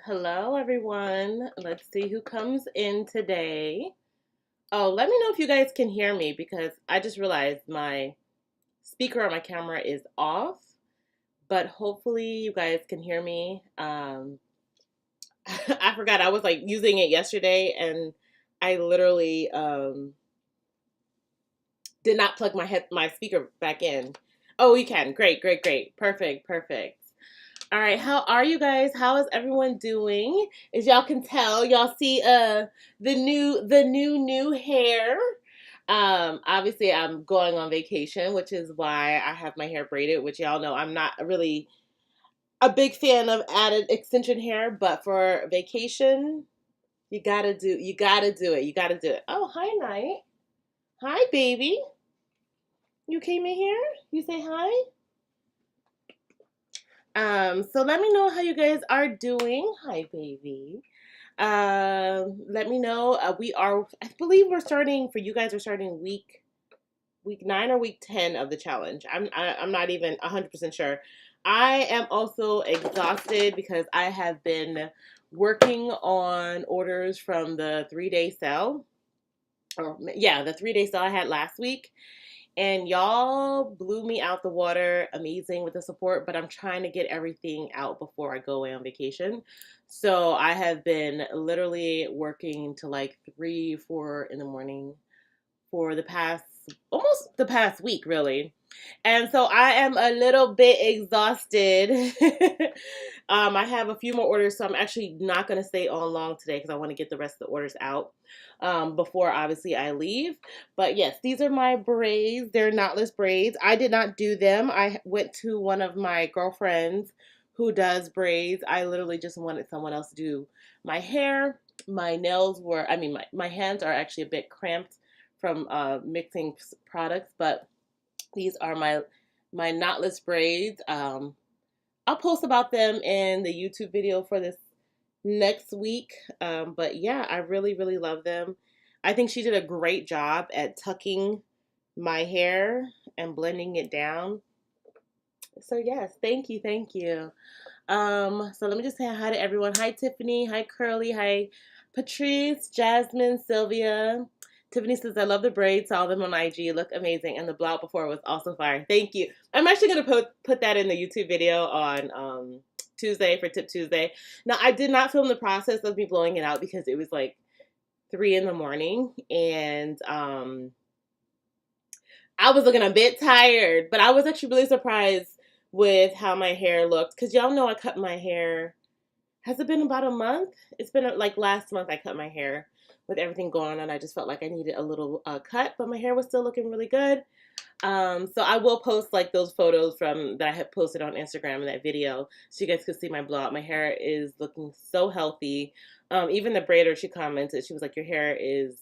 Hello, everyone. Let's see who comes in today. Oh, let me know if you guys can hear me because I just realized my speaker on my camera is off, but hopefully you guys can hear me. I forgot I was like using it yesterday and I literally did not plug my speaker back in. Oh, you can. Great, great, great. Perfect, perfect. All right, how are you guys? How is everyone doing? As y'all can tell, y'all see the new hair. Obviously I'm going on vacation, which is why I have my hair braided, which y'all know I'm not really a big fan of added extension hair, but for vacation, you gotta do it. You gotta do it. Oh, hi Night. Hi baby. You came in here? You say hi? So let me know how you guys are doing. Hi, baby. Let me know. I believe we're starting for you guys. We're starting week 9 or week 10 of the challenge. I'm not even 100% sure. I am also exhausted because I have been working on orders from the 3-day sale. Or yeah, the 3-day sale I had last week. And y'all blew me out the water, amazing with the support, but I'm trying to get everything out before I go away on vacation. So I have been literally working to like 3, 4 in the morning for almost the past week, really. And so I am a little bit exhausted. I have a few more orders, so I'm actually not going to stay on long today because I want to get the rest of the orders out before obviously I leave. But yes, these are my braids. They're knotless braids. I did not do them. I went to one of my girlfriends who does braids. I literally just wanted someone else to do my hair. My nails were, my hands are actually a bit cramped from mixing products, but these are my knotless braids. I'll post about them in the YouTube video for this next week. But yeah, I really, really love them. I think she did a great job at tucking my hair and blending it down. So yes, thank you, thank you. So let me just say hi to everyone. Hi Tiffany, hi Curly, hi Patrice, Jasmine, Sylvia. Tiffany says, I love the braids, saw them on IG, look amazing, and the blowout before was also fire. Thank you. I'm actually going to put that in the YouTube video on Tuesday for Tip Tuesday. Now, I did not film the process of me blowing it out because it was like 3 in the morning, and I was looking a bit tired, but I was actually really surprised with how my hair looked, because y'all know I cut my hair. Has it been about a month? It's been like last month I cut my hair with everything going on. I just felt like I needed a little cut, but my hair was still looking really good. So I will post like those photos from that I had posted on Instagram in that video so you guys could see my blowout. My hair is looking so healthy. Even the braider, she commented, she was like, your hair is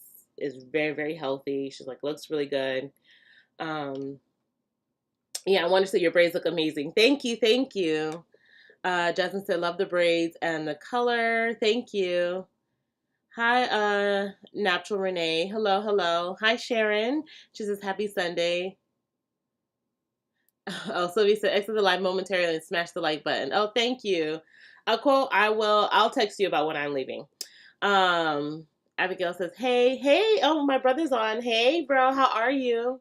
very, very healthy. She's like, looks really good. Yeah, I wanted to say your braids look amazing. Thank you, thank you. Jasmine said, love the braids and the color. Thank you. Hi, Natural Renee. Hello, hello. Hi, Sharon. She says, happy Sunday. Oh, Sylvia said, exit the live momentarily and smash the like button. Oh, thank you. Quote, I'll text you about when I'm leaving. Abigail says, hey, hey. Oh, my brother's on. Hey, bro, how are you?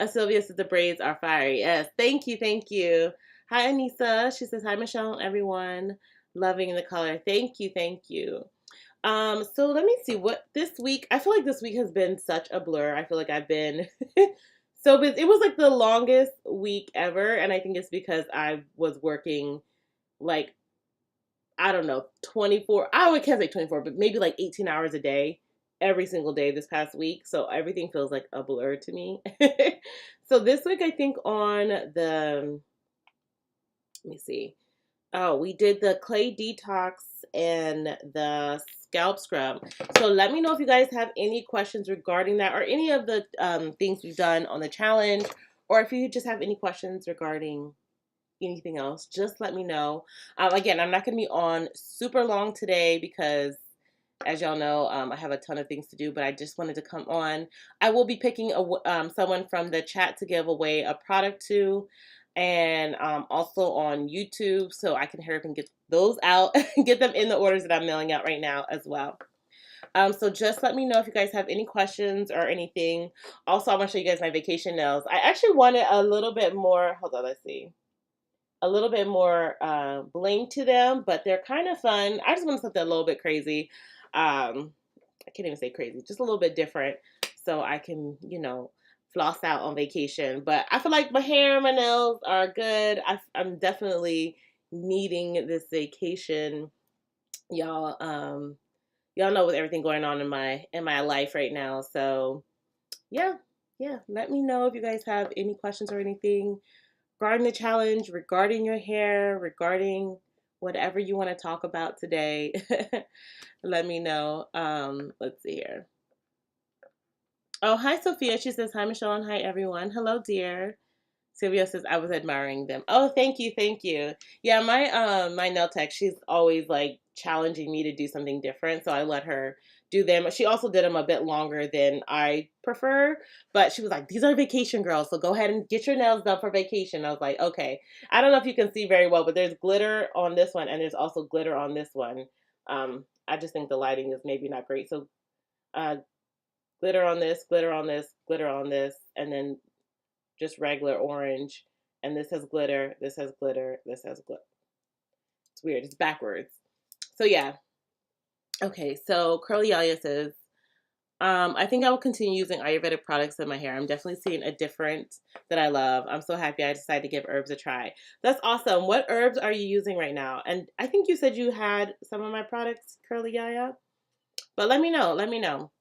Sylvia says, the braids are fire. Yes, thank you, thank you. Hi, Anissa. She says, hi, Michelle, everyone. Loving the color. Thank you, thank you. So let me see what this week, I feel like this week has been such a blur. I feel like I've been so busy. It was like the longest week ever. And I think it's because I was working like, I don't know, 24, can't say 24, but maybe like 18 hours a day every single day this past week. So everything feels like a blur to me. So this week, I think let me see. Oh, we did the clay detox and the scalp scrub. So let me know if you guys have any questions regarding that or any of the things we've done on the challenge, or if you just have any questions regarding anything else, just let me know. Again, I'm not going to be on super long today because, as y'all know, I have a ton of things to do, but I just wanted to come on. I will be picking someone from the chat to give away a product to, and also on YouTube, so I can hurry up and those out, get them in the orders that I'm mailing out right now as well. So just let me know if you guys have any questions or anything. Also, I want to show you guys my vacation nails. I actually wanted a little bit more, hold on, let's see. A little bit more bling to them, but they're kind of fun. I just want something a little bit crazy. I can't even say crazy, just a little bit different so I can, floss out on vacation. But I feel like my hair and my nails are good. I'm definitely needing this vacation, y'all. Y'all know with everything going on in my life right now. So yeah, let me know if you guys have any questions or anything regarding the challenge, regarding your hair, regarding whatever you want to talk about today. Let me know. Let's see here. Oh, hi, Sophia. She says, hi, Michelle, and hi, everyone. Hello, dear. Sylvia says, I was admiring them. Oh, thank you, thank you. Yeah, my nail tech, she's always like challenging me to do something different, so I let her do them. She also did them a bit longer than I prefer, but she was like, these are vacation girls, so go ahead and get your nails done for vacation. I was like, okay. I don't know if you can see very well, but there's glitter on this one, and there's also glitter on this one. I just think the lighting is maybe not great. So glitter on this, glitter on this, glitter on this, and then just regular orange. And this has glitter, this has glitter, this has glitter. It's weird, it's backwards. So yeah. Okay, so Curly Yaya says, I think I will continue using Ayurvedic products in my hair. I'm definitely seeing a difference that I love. I'm so happy I decided to give herbs a try. That's awesome. What herbs are you using right now? And I think you said you had some of my products, Curly Yaya. But let me know. Let me know.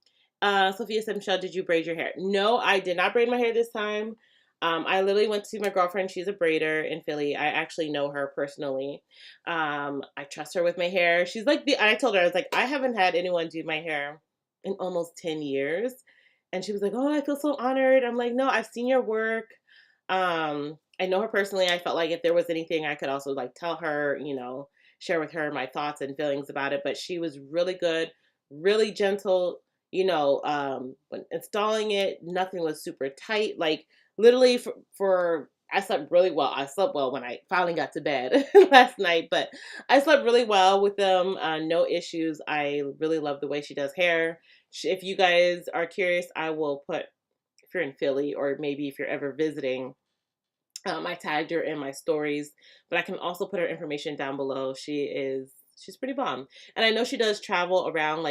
Sophia said, Michelle, did you braid your hair? No, I did not braid my hair this time. I literally went to see my girlfriend. She's a braider in Philly. I actually know her personally. I trust her with my hair. She's like I told her, I was like, I haven't had anyone do my hair in almost 10 years. And she was like, oh, I feel so honored. I'm like, no, I've seen your work. I know her personally. I felt like if there was anything I could also like tell her, share with her my thoughts and feelings about it. But she was really good, really gentle. When installing it, nothing was super tight. Like literally for I slept really well. I slept well when I finally got to bed last night, but I slept really well with them. No issues. I really love the way she does hair. If you guys are curious, I will put, if you're in Philly or maybe if you're ever visiting, I tagged her in my stories, but I can also put her information down below. She's pretty bomb. And I know she does travel around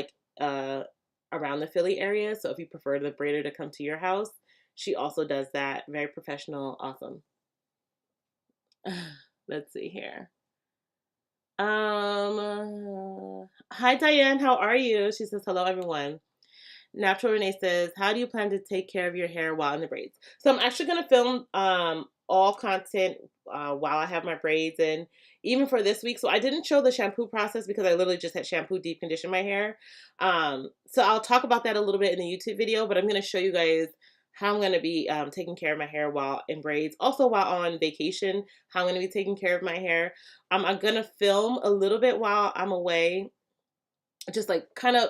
around the Philly area. So if you prefer the braider to come to your house, she also does that. Very professional, awesome. Let's see here. Hi Diane, how are you? She says, hello everyone. Natural Renee says, how do you plan to take care of your hair while in the braids? So I'm actually going to film all content while I have my braids in, even for this week. So I didn't show the shampoo process because I literally just had shampoo deep condition my hair. So I'll talk about that a little bit in the YouTube video, but I'm going to show you guys how I'm going to be taking care of my hair while in braids. Also while on vacation, how I'm going to be taking care of my hair. I'm going to film a little bit while I'm away, just like kind of,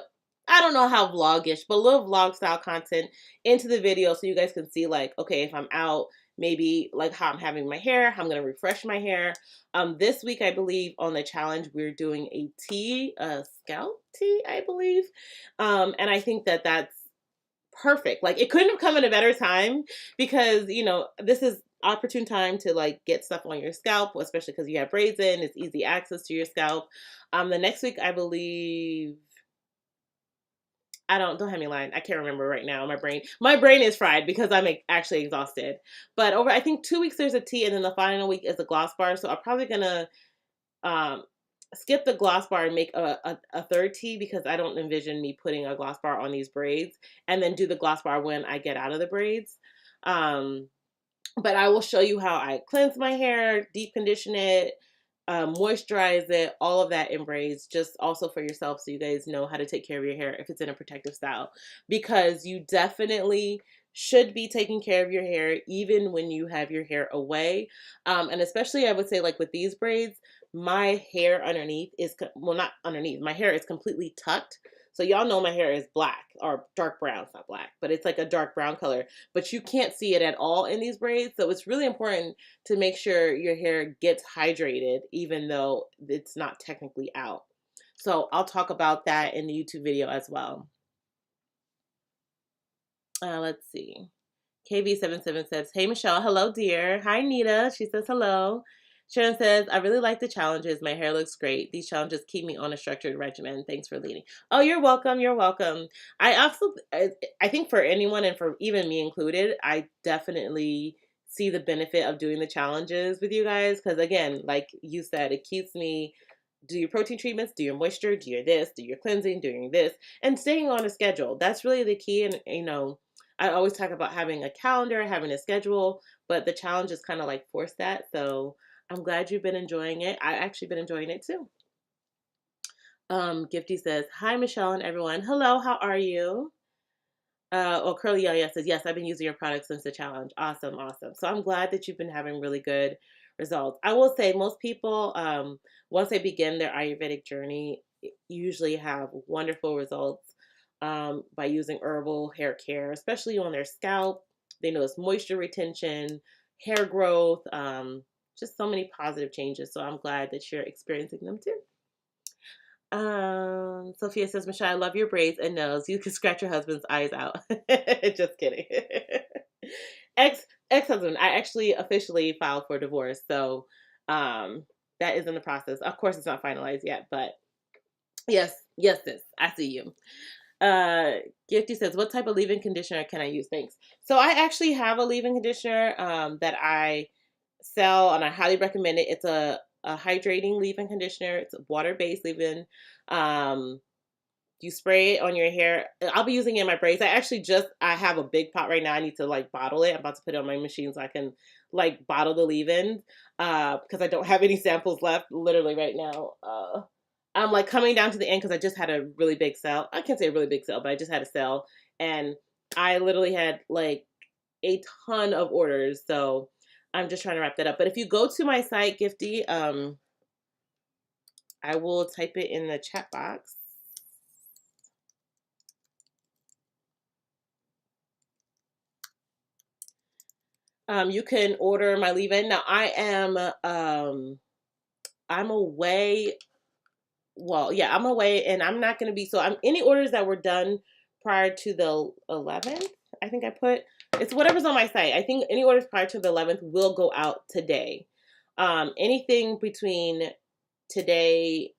I don't know how vlogish, but a little vlog style content into the video so you guys can see like, okay, if I'm out, maybe like how I'm having my hair, how I'm going to refresh my hair. This week, I believe on the challenge, we're doing a scalp tea, I believe. And I think that that's perfect. Like it couldn't have come at a better time because, this is opportune time to like get stuff on your scalp, especially because you have braids in, it's easy access to your scalp. The next week, I believe, don't have me lying. I can't remember right now. My brain is fried because I'm actually exhausted. But over, I think 2 weeks there's a tea, and then the final week is a gloss bar. So I'm probably gonna skip the gloss bar and make a third tea because I don't envision me putting a gloss bar on these braids, and then do the gloss bar when I get out of the braids. But I will show you how I cleanse my hair, deep condition it, moisturize it, all of that in braids, just also for yourself so you guys know how to take care of your hair if it's in a protective style. Because you definitely should be taking care of your hair even when you have your hair away. And especially I would say like with these braids, my hair underneath is, well, not underneath, my hair is completely tucked. So y'all know my hair is black or dark brown. It's not black, but it's like a dark brown color. But you can't see it at all in these braids. So it's really important to make sure your hair gets hydrated, even though it's not technically out. So I'll talk about that in the YouTube video as well. Let's see. KV77 says, hey, Michelle. Hello, dear. Hi, Nita. She says hello. Sharon says, I really like the challenges. My hair looks great. These challenges keep me on a structured regimen. Thanks for leading. Oh, you're welcome. You're welcome. I think for anyone, and for even me included, I definitely see the benefit of doing the challenges with you guys. Because again, like you said, it keeps me, do your protein treatments, do your moisture, do your this, do your cleansing, doing this, and staying on a schedule. That's really the key. And, I always talk about having a calendar, having a schedule, but the challenge is kind of like force that. So I'm glad you've been enjoying it. I actually been enjoying it too. Gifty says, hi, Michelle and everyone. Hello, how are you? Curly Yaya says, yes, I've been using your products since the challenge. Awesome, awesome. So I'm glad that you've been having really good results. I will say most people, once they begin their Ayurvedic journey, usually have wonderful results by using herbal hair care, especially on their scalp. They notice moisture retention, hair growth, just so many positive changes. So I'm glad that you're experiencing them too. Sophia says, Michelle, I love your braids and nails. You can scratch your husband's eyes out. Just kidding. Ex-husband, I actually officially filed for divorce. So that is in the process. Of course, it's not finalized yet, but yes, sis, I see you. Gifty says, what type of leave-in conditioner can I use? Thanks. So I actually have a leave-in conditioner that I sell, and I highly recommend it. It's a hydrating leave-in conditioner. It's a water-based leave-in. You spray it on your hair. I'll be using it in my braids. I have a big pot right now. I need to like bottle it. I'm about to put it on my machine so I can like bottle the leave-in because I don't have any samples left literally right now. I'm like coming down to the end because I just had a really big sale. I can't say a really big sale, but I just had a sale, and I literally had like a ton of orders. So I'm just trying to wrap that up. But if you go to my site, Gifty, I will type it in the chat box. You can order my leave-in. Now I'm away. Well, yeah, I'm away, and I'm not going to be, so any orders that were done prior to the 11th, I think it's whatever's on my site. I think any orders prior to the 11th will go out today. Anything between today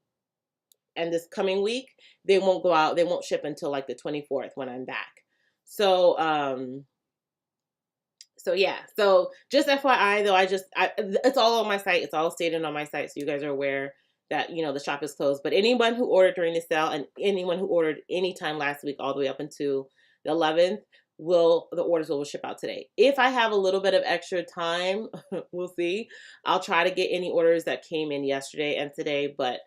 and this coming week, they won't go out. They won't ship until like the 24th when I'm back. So yeah. So just FYI though, it's all on my site. It's all stated on my site. So you guys are aware that, the shop is closed. But anyone who ordered during the sale and anyone who ordered anytime last week all the way up until the 11th, the orders will ship out today. If I have a little bit of extra time, we'll see. I'll try to get any orders that came in yesterday and today, but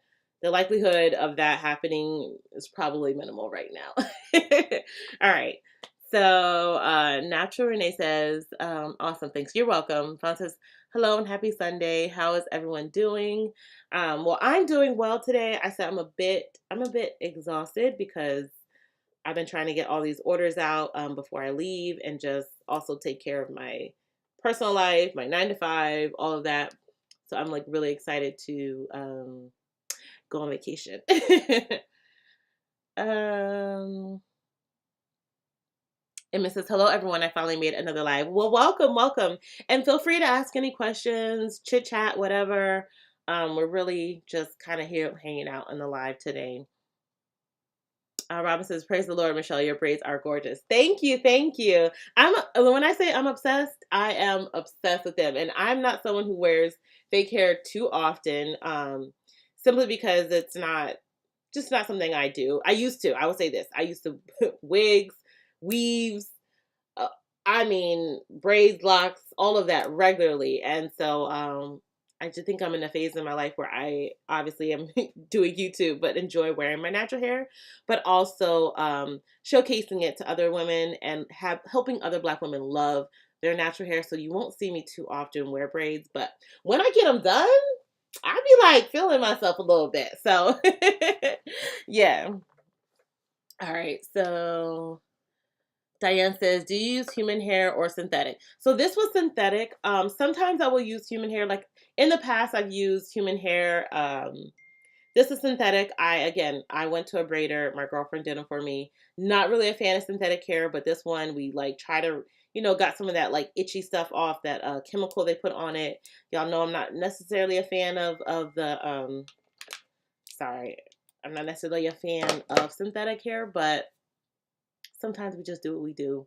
the likelihood of that happening is probably minimal right now. All right. So Natural Renee says, awesome, thanks. You're welcome. Fawn says, hello and happy Sunday. How is everyone doing? Well, I'm doing well today. I said I'm a bit exhausted because I've been trying to get all these orders out before I leave, and just also take care of my personal life, my 9 to 5, all of that. So I'm like really excited to go on vacation. And Mrs. Hello, everyone. I finally made another live. Well, welcome. And feel free to ask any questions, chit chat, whatever. We're really just kind of here hanging out in the live today. Robin says, praise the Lord, Michelle, your braids are gorgeous. Thank you. When I say I'm obsessed, I am obsessed with them. And I'm not someone who wears fake hair too often, simply because it's not something I do. I will say this. I used to wigs, weaves, braids, locks, all of that regularly. And so I just think I'm in a phase in my life where I obviously am doing YouTube, but enjoy wearing my natural hair, but also showcasing it to other women and helping other Black women love their natural hair. So you won't see me too often wear braids, but when I get them done, I be like feeling myself a little bit. So yeah. All right, so Diane says, do you use human hair or synthetic? So this was synthetic. Sometimes I will use human hair. Like in the past, I've used human hair. This is synthetic. I went to a braider. My girlfriend did them for me. Not really a fan of synthetic hair, but this one we like try to, got some of that like itchy stuff off, that chemical they put on it. Y'all know I'm not necessarily a fan of the sorry, I'm not necessarily a fan of synthetic hair, but sometimes we just do what we do.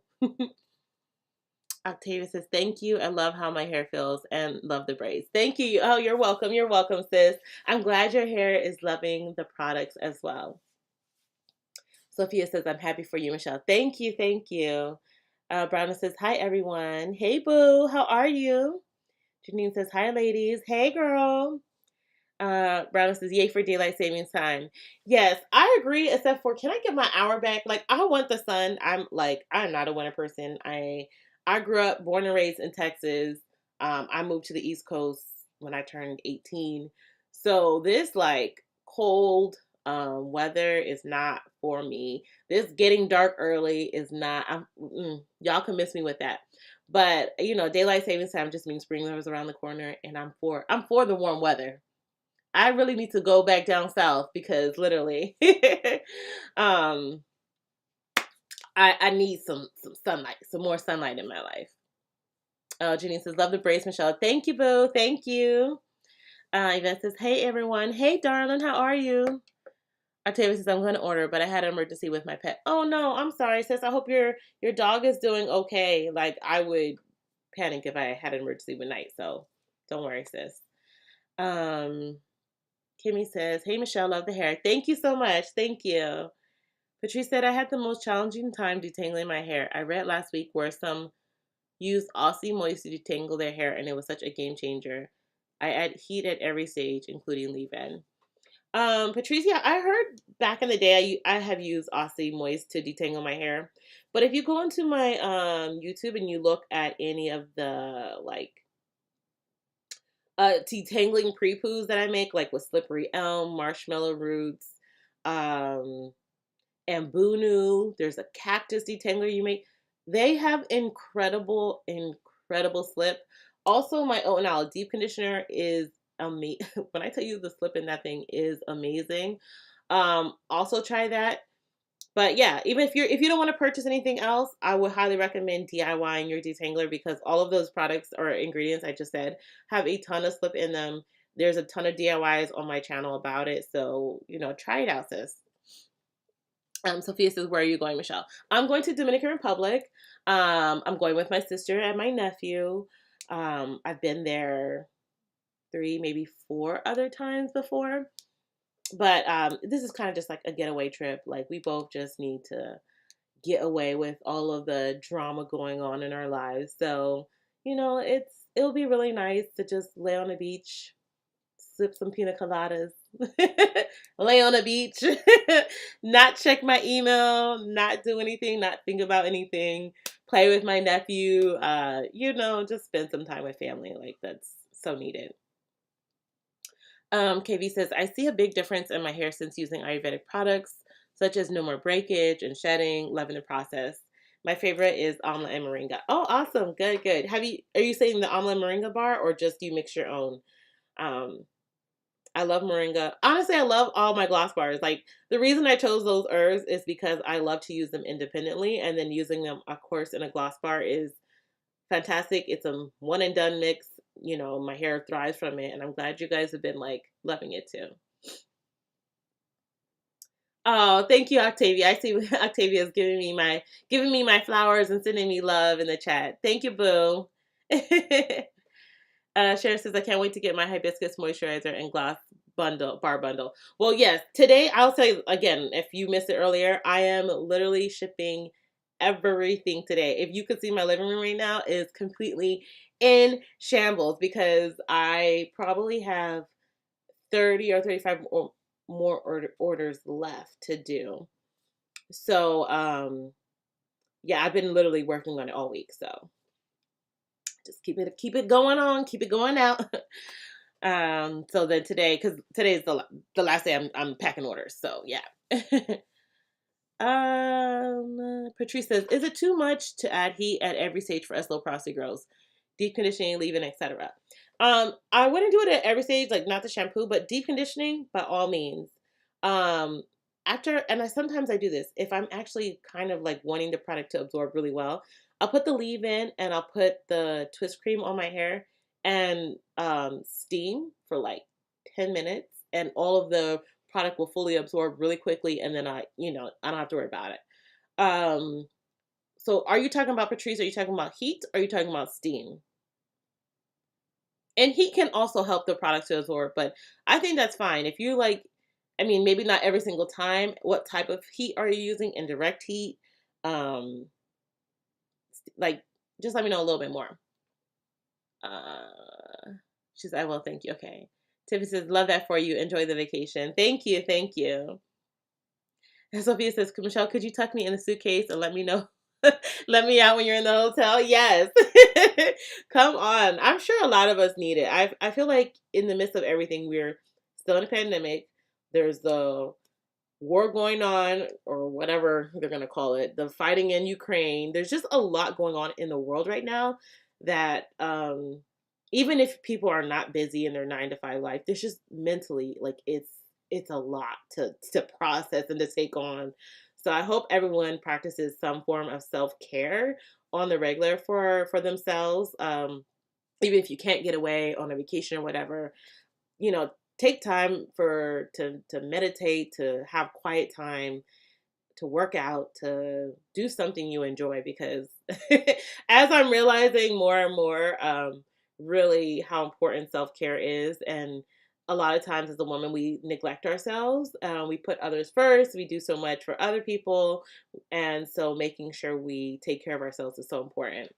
Octavia says, thank you. I love how my hair feels and love the braids. Thank you. Oh, you're welcome. You're welcome, sis. I'm glad your hair is loving the products as well. Sophia says, I'm happy for you, Michelle. Thank you. Thank you. Browna says, hi, everyone. Hey, boo. How are you? Janine says, hi, ladies. Hey, girl. Browna says, yay for daylight savings time. Yes, I agree, except for, can I get my hour back? Like, I want the sun. I'm not a winter person. I grew up, born and raised in Texas. I moved to the East Coast when I turned 18. So this like cold weather is not for me. This getting dark early is not. Y'all can miss me with that. But daylight savings time just means spring is around the corner, and I'm for the warm weather. I really need to go back down south because literally, um, I need some sunlight, some more sunlight in my life. Janine says, love the braids, Michelle. Thank you, boo. Thank you. Yvette says, hey, everyone. Hey, darling. How are you? Octavia says, I'm going to order, but I had an emergency with my pet. Oh, no. I'm sorry, sis. I hope your dog is doing okay. Like, I would panic if I had an emergency with Night, so don't worry, sis. Kimmy says, hey, Michelle, love the hair. Thank you so much. Thank you. Patrice said, I had the most challenging time detangling my hair. I read last week where some use Aussie Moist to detangle their hair, and it was such a game changer. I add heat at every stage, including leave-in. Patricia, I heard back in the day I have used Aussie Moist to detangle my hair. But if you go into my YouTube and you look at any of the like detangling pre-poos that I make, like with slippery elm, marshmallow roots, um, and Bunu. There's a cactus detangler you make. They have incredible, incredible slip. Also, my oat and aloe deep conditioner is amazing. When I tell you the slip in that thing is amazing. Also try that. But yeah, even if you don't want to purchase anything else, I would highly recommend DIYing your detangler because all of those products or ingredients I just said have a ton of slip in them. There's a ton of DIYs on my channel about it. So, try it out, sis. Sophia says, where are you going, Michelle? I'm going to Dominican Republic. I'm going with my sister and my nephew. I've been there 3, maybe 4 other times before. But this is kind of just like a getaway trip. Like, we both just need to get away with all of the drama going on in our lives. So, it'll be really nice to just lay on the beach, sip some pina coladas, lay on a beach, not check my email, not do anything, not think about anything, play with my nephew, just spend some time with family. Like, that's so needed. KV says, I see a big difference in my hair since using Ayurvedic products, such as no more breakage and shedding, loving the process. My favorite is Amla and Moringa. Oh, awesome. Good, good. Are you saying the Amla and Moringa bar or just you mix your own? I love Moringa. Honestly, I love all my gloss bars. Like, the reason I chose those herbs is because I love to use them independently, and then using them, of course, in a gloss bar is fantastic. It's a one and done mix. My hair thrives from it, and I'm glad you guys have been like loving it too. Oh, thank you, Octavia. I see Octavia is giving me my flowers and sending me love in the chat. Thank you, boo. Sharon says, I can't wait to get my hibiscus moisturizer and gloss bar bundle. Well, yes, today I'll tell you again, if you missed it earlier, I am literally shipping everything today. If you could see my living room right now, is completely in shambles because I probably have 30 or 35 or more orders left to do. So, yeah, I've been literally working on it all week. So just keep it going on, keep it going out. So then today, because today is the last day I'm packing orders. So yeah. Patrice says, is it too much to add heat at every stage for as low porosity grows? Deep conditioning, leave-in, etc. I wouldn't do it at every stage, like not the shampoo, but deep conditioning by all means. Um, and sometimes I do this if I'm actually kind of like wanting the product to absorb really well. I'll put the leave-in and I'll put the twist cream on my hair and steam for like 10 minutes, and all of the product will fully absorb really quickly, and then I don't have to worry about it. So are you talking about, Patrice, are you talking about heat or are you talking about steam? And heat can also help the product to absorb, but I think that's fine. If you like, I mean, maybe not every single time. What type of heat are you using? Indirect heat? Um, like, just let me know a little bit more. She said, well, thank you. Okay. Tiffany says, love that for you. Enjoy the vacation. Thank you. Thank you. And Sophia says, Michelle, could you tuck me in the suitcase and let me know? Let me out when you're in the hotel? Yes. Come on. I'm sure a lot of us need it. I feel like in the midst of everything, we're still in a pandemic. There's the war going on, or whatever they're going to call it, the fighting in Ukraine. There's just a lot going on in the world right now that even if people are not busy in their 9 to 5 life, there's just mentally, like, it's a lot to process and to take on. So I hope everyone practices some form of self-care on the regular for themselves. Even if you can't get away on a vacation or whatever, take time to meditate, to have quiet time, to work out, to do something you enjoy, because as I'm realizing more and more, really how important self-care is. And a lot of times as a woman, we neglect ourselves. We put others first. We do so much for other people. And so making sure we take care of ourselves is so important.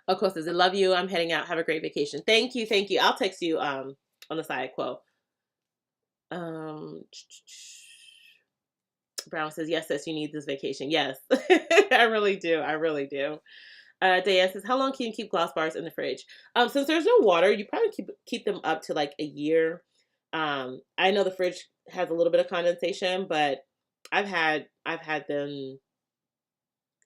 Of course, says, I love you. I'm heading out. Have a great vacation. Thank you. Thank you. I'll text you on the side quote. Brown says, yes, sis, you need this vacation. Yes, I really do. I really do. Diane says, how long can you keep gloss bars in the fridge? Since there's no water, you probably keep them up to like a year. I know the fridge has a little bit of condensation, but I've had them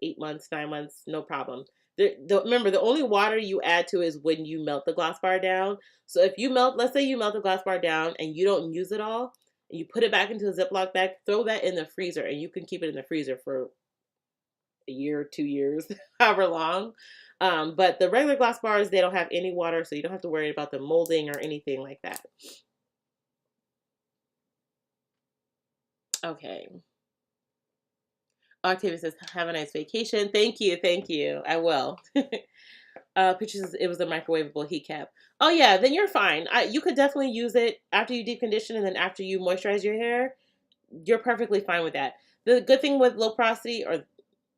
8 months, 9 months, no problem. Remember, the only water you add to is when you melt the gloss bar down. So if let's say you melt the gloss bar down and you don't use it all, and you put it back into a Ziploc bag, throw that in the freezer, and you can keep it in the freezer for a year, 2 years, however long. But the regular gloss bars, they don't have any water, so you don't have to worry about them molding or anything like that. Okay. Octavia says, have a nice vacation. Thank you. Thank you. I will. Pictures, it was a microwavable heat cap. Oh yeah, then you're fine. You could definitely use it after you deep condition and then after you moisturize your hair. You're perfectly fine with that. The good thing with low porosity, or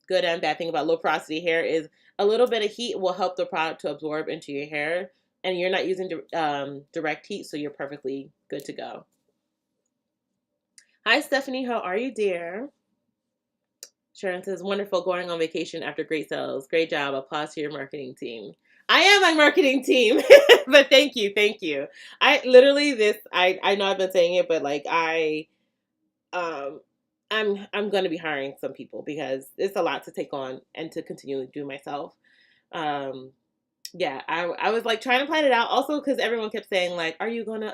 good and bad thing about low porosity hair, is a little bit of heat will help the product to absorb into your hair, and you're not using direct heat, so you're perfectly good to go. Hi Stephanie, how are you, dear? Sharon says, wonderful, going on vacation after great sales. Great job. Applause to your marketing team. I am my marketing team, but thank you. Thank you. I literally I know I've been saying it, but like I'm going to be hiring some people because it's a lot to take on and to continually do myself. Yeah, I was like trying to plan it out also because everyone kept saying like, are you going to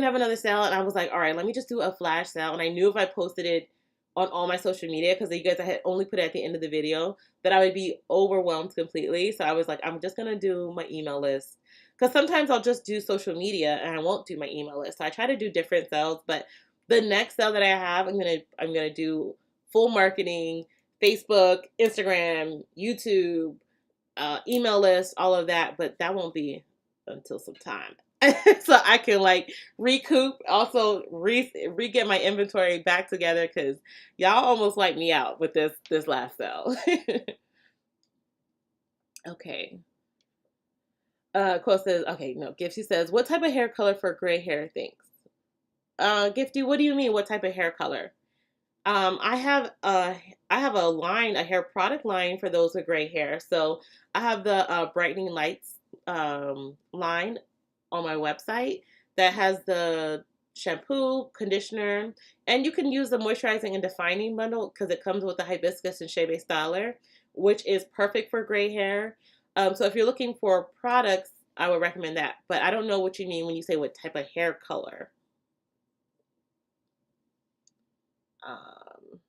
have another sale? And I was like, all right, let me just do a flash sale. And I knew if I posted it on all my social media, because you guys, I had only put it at the end of the video, that I would be overwhelmed completely. So I was like, I'm just going to do my email list. Because sometimes I'll just do social media and I won't do my email list. So I try to do different sales. But the next sale that I have, I'm gonna do full marketing, Facebook, Instagram, YouTube, email list, all of that. But that won't be until some time. So I can like recoup, also re-get my inventory back together, because y'all almost wiped me out with this last sale. Okay. Quote says, okay, no, Gifty says, what type of hair color for gray hair, thanks? Gifty, what do you mean, what type of hair color? I have a line, a hair product line for those with gray hair. So I have the brightening lights line on my website that has the shampoo, conditioner, and you can use the moisturizing and defining bundle because it comes with the hibiscus and shea butter styler, which is perfect for gray hair. So if you're looking for products, I would recommend that. But I don't know what you mean when you say what type of hair color. Um,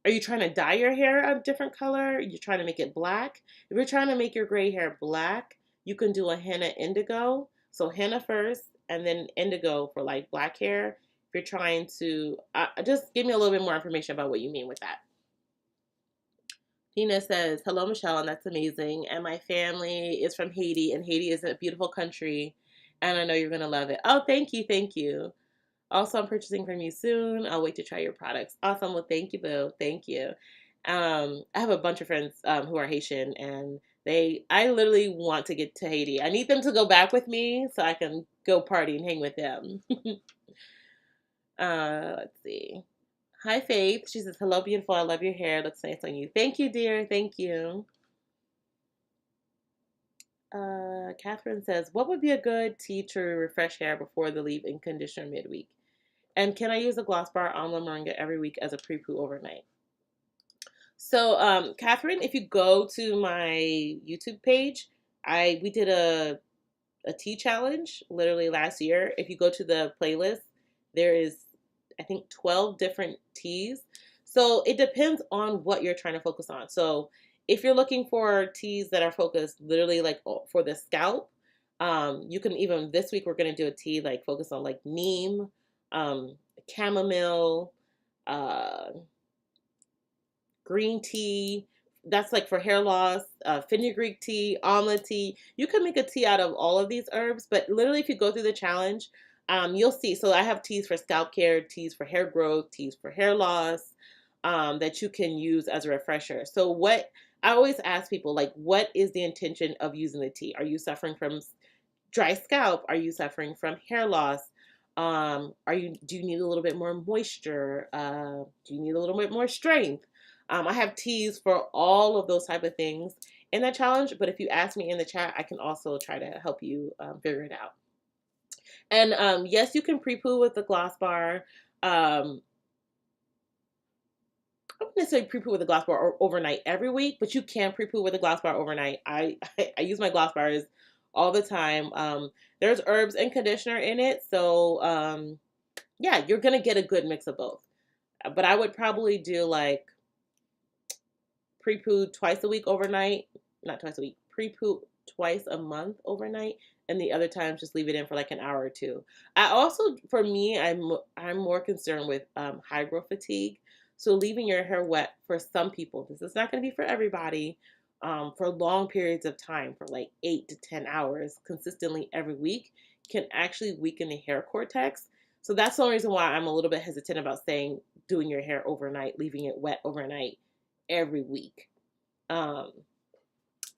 are you trying to dye your hair a different color? You're trying to make it black? If you're trying to make your gray hair black, you can do a henna indigo. So henna first, and then indigo for like black hair. If you're trying to, just give me a little bit more information about what you mean with that. Tina says, hello, Michelle, and that's amazing. And my family is from Haiti, and Haiti is a beautiful country, and I know you're going to love it. Oh, thank you. Thank you. Also, I'm purchasing from you soon. I'll wait to try your products. Awesome. Well, thank you, Boo. Thank you. I have a bunch of friends who are Haitian, and I literally want to get to Haiti. I need them to go back with me so I can go party and hang with them. Let's see. Hi, Faith. She says, hello, beautiful. I love your hair. It looks nice on you. Thank you, dear. Thank you. Catherine says, what would be a good tea to refresh hair before the leave-in conditioner midweek? And can I use a gloss bar amla moringa every week as a pre-poo overnight? So, Catherine, if you go to my YouTube page, we did a tea challenge literally last year. If you go to the playlist, there is, I think, 12 different teas. So it depends on what you're trying to focus on. So if you're looking for teas that are focused literally like for the scalp, you can even, this week we're going to do a tea like focused on like neem, chamomile, uh, green tea. That's like for hair loss, fenugreek tea, amla tea. You can make a tea out of all of these herbs, but literally if you go through the challenge, you'll see. So I have teas for scalp care, teas for hair growth, teas for hair loss, that you can use as a refresher. So what I always ask people, like, what is the intention of using the tea? Are you suffering from dry scalp? Are you suffering from hair loss? Do you need a little bit more moisture? Do you need a little bit more strength? I have teas for all of those type of things in that challenge, but if you ask me in the chat, I can also try to help you figure it out. And yes, you can pre-poo with the gloss bar. I wouldn't necessarily pre-poo with a gloss bar overnight every week, but you can pre-poo with a gloss bar overnight. I use my gloss bars all the time. There's herbs and conditioner in it, so yeah, you're gonna get a good mix of both. But I would probably do like pre-poo twice a week overnight, not twice a week, pre-poo twice a month overnight, and the other times just leave it in for like an hour or two. I also, for me, I'm more concerned with high growth fatigue. So leaving your hair wet for some people, this is not going to be for everybody, for long periods of time, for like 8 to 10 hours consistently every week, can actually weaken the hair cortex. So that's the only reason why I'm a little bit hesitant about saying doing your hair overnight, leaving it wet overnight every week. And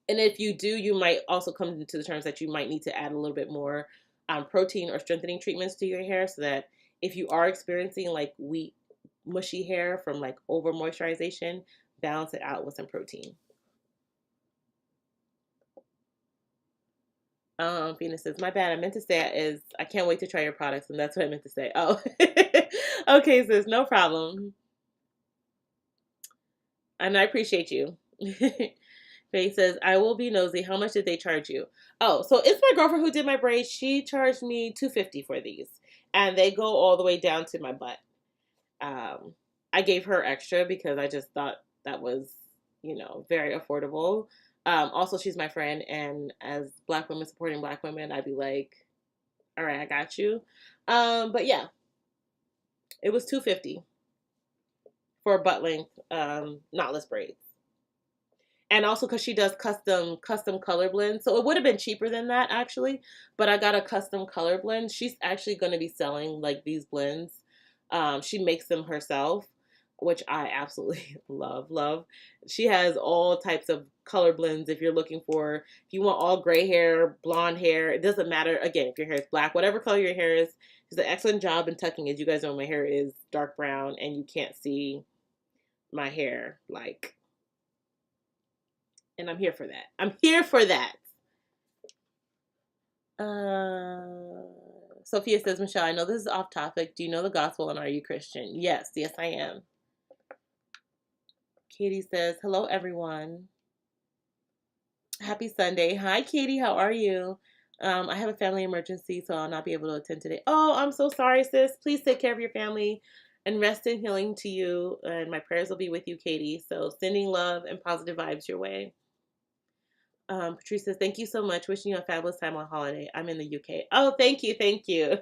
if you do, you might also come into the terms that you might need to add a little bit more protein or strengthening treatments to your hair so that if you are experiencing like weak, mushy hair from like over moisturization, balance it out with some protein. Venus says, my bad. I meant to say is I can't wait to try your products, and that's what I meant to say. Oh, okay, sis, no problem. And I appreciate you. Faye says, I will be nosy. How much did they charge you? Oh, so it's my girlfriend who did my braids. She charged me $250 for these, and they go all the way down to my butt. I gave her extra because I just thought that was, very affordable. Also, she's my friend, and as Black women supporting Black women, I'd be like, all right, I got you. But yeah, it was $250 for a butt length knotless braids. And also because she does custom color blends. So it would have been cheaper than that actually, but I got a custom color blend. She's actually going to be selling like these blends. She makes them herself, which I absolutely love. She has all types of color blends if you're looking for, if you want all gray hair, blonde hair, it doesn't matter. Again, if your hair is black, whatever color your hair is, she does an excellent job in tucking. As you guys know, my hair is dark brown and you can't see my hair like, and I'm here for that. I'm here for that. Sophia says, Michelle, I know this is off topic. Do you know the gospel and are you Christian? Yes, I am. Katie says, hello, everyone. Happy Sunday. Hi, Katie. How are you? I have a family emergency, so I'll not be able to attend today. Oh, I'm so sorry, sis. Please take care of your family and rest in healing to you. And my prayers will be with you, Katie. So sending love and positive vibes your way. Patrice says, thank you so much. Wishing you a fabulous time on holiday. I'm in the UK. Oh, thank you. Thank you.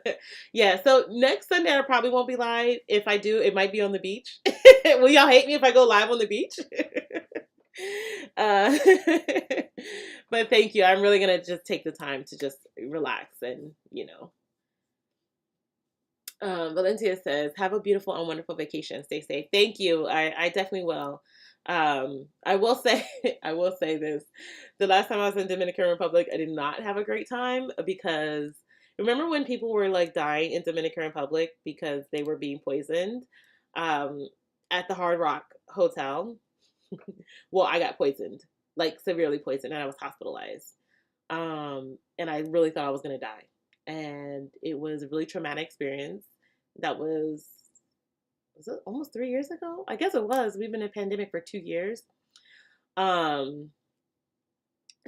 Yeah, so next Sunday I probably won't be live. If I do, it might be on the beach. Will y'all hate me if I go live on the beach? uh, but thank you. I'm really going to just take the time to just relax and, Valencia says, have a beautiful and wonderful vacation. Stay safe. Thank you. I definitely will. I will say, I will say this. The last time I was in Dominican Republic, I did not have a great time because remember when people were like dying in Dominican Republic because they were being poisoned, at the Hard Rock Hotel? Well, I got poisoned, like severely poisoned, and I was hospitalized. And I really thought I was going to die. And it was a really traumatic experience. That was it almost 3 years ago? I guess it was. We've been in a pandemic for 2 years.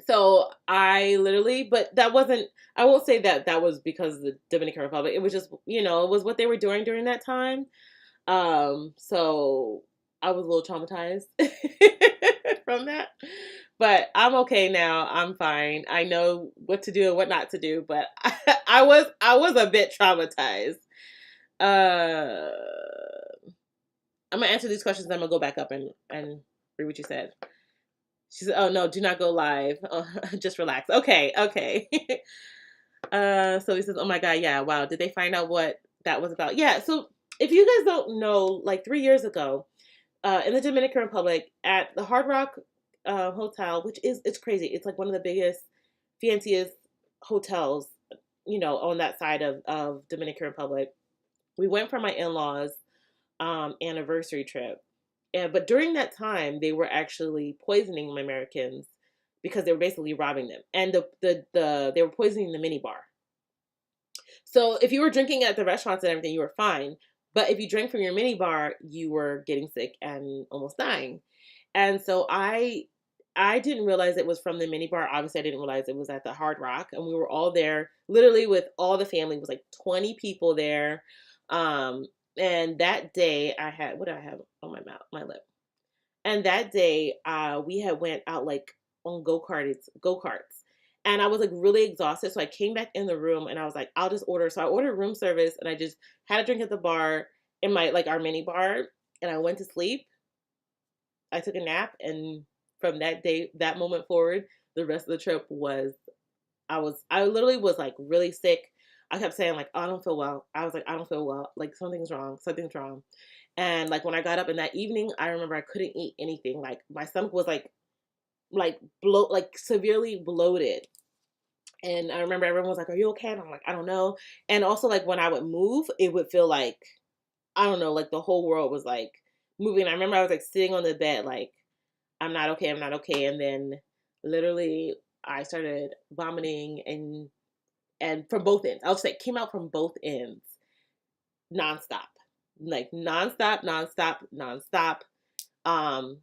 So I literally, but that wasn't, I won't say that that was because of the Dominican Republic. It was just, it was what they were doing during that time. So I was a little traumatized from that, but I'm okay now. I'm fine. I know what to do and what not to do, but I was a bit traumatized. I'm gonna answer these questions. Then I'm gonna go back up and read what you said. She said, "Oh no, do not go live. Just relax." Okay. So he says, "Oh my God, yeah, wow. Did they find out what that was about?" Yeah. So if you guys don't know, like 3 years ago, in the Dominican Republic at the Hard Rock Hotel, which it's crazy. It's like one of the biggest, fanciest hotels, on that side of Dominican Republic. We went for my in-laws' anniversary trip. But during that time, they were actually poisoning Americans because they were basically robbing them, and they were poisoning the minibar. So if you were drinking at the restaurants and everything, you were fine. But if you drank from your minibar, you were getting sick and almost dying. And so I didn't realize it was from the minibar. Obviously, I didn't realize it was at the Hard Rock, and we were all there, literally with all the family. It was like 20 people there. And that day I had, what did I have on my mouth, my lip? And that day, we had went out like on go-karts. And I was like really exhausted. So I came back in the room and I was like, I'll just order. So I ordered room service and I just had a drink at the bar in my, like our mini bar. And I went to sleep. I took a nap. And from that day, that moment forward, the rest of the trip was, I literally was like really sick. I kept saying like, oh, I don't feel well. I was like, I don't feel well. Like something's wrong. Something's wrong. And like when I got up in that evening, I remember I couldn't eat anything. Like my stomach was like severely bloated. And I remember everyone was like, "Are you okay?" And I'm like, "I don't know." And also like when I would move, it would feel like, I don't know, like the whole world was like moving. I remember I was like sitting on the bed like, I'm not okay, I'm not okay. And then literally I started vomiting and from both ends. I'll just say it came out from both ends nonstop. Like nonstop. Um,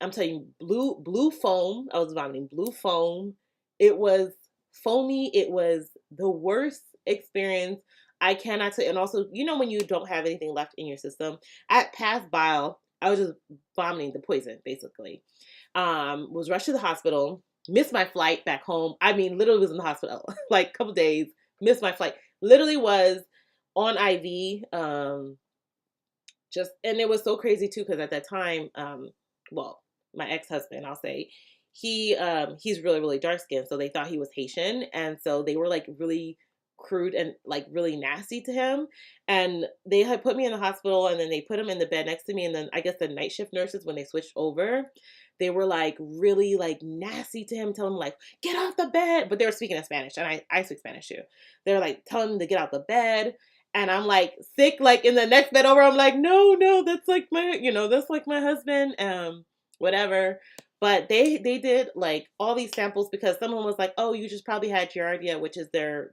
I'm telling you, blue foam. I was vomiting blue foam. It was foamy. It was the worst experience. I cannot say. And also, when you don't have anything left in your system, at past bile, I was just vomiting the poison, basically. Was rushed to the hospital. Missed my flight back home. I mean, literally was in the hospital like a couple days. Missed my flight. Literally was on IV. And it was so crazy too because at that time, my ex-husband, I'll say, he's really, really dark skinned, so they thought he was Haitian, and so they were like really crude and like really nasty to him. And they had put me in the hospital, and then they put him in the bed next to me, and then I guess the night shift nurses, when they switched over, they were like really like nasty to him, telling him like, get off the bed. But they were speaking in Spanish, and I speak Spanish too. They were like telling him to get out the bed. And I'm like sick, like in the next bed over. I'm like, no, that's like that's like my husband, whatever. But they did like all these samples because someone was like, oh, you just probably had Giardia, which is their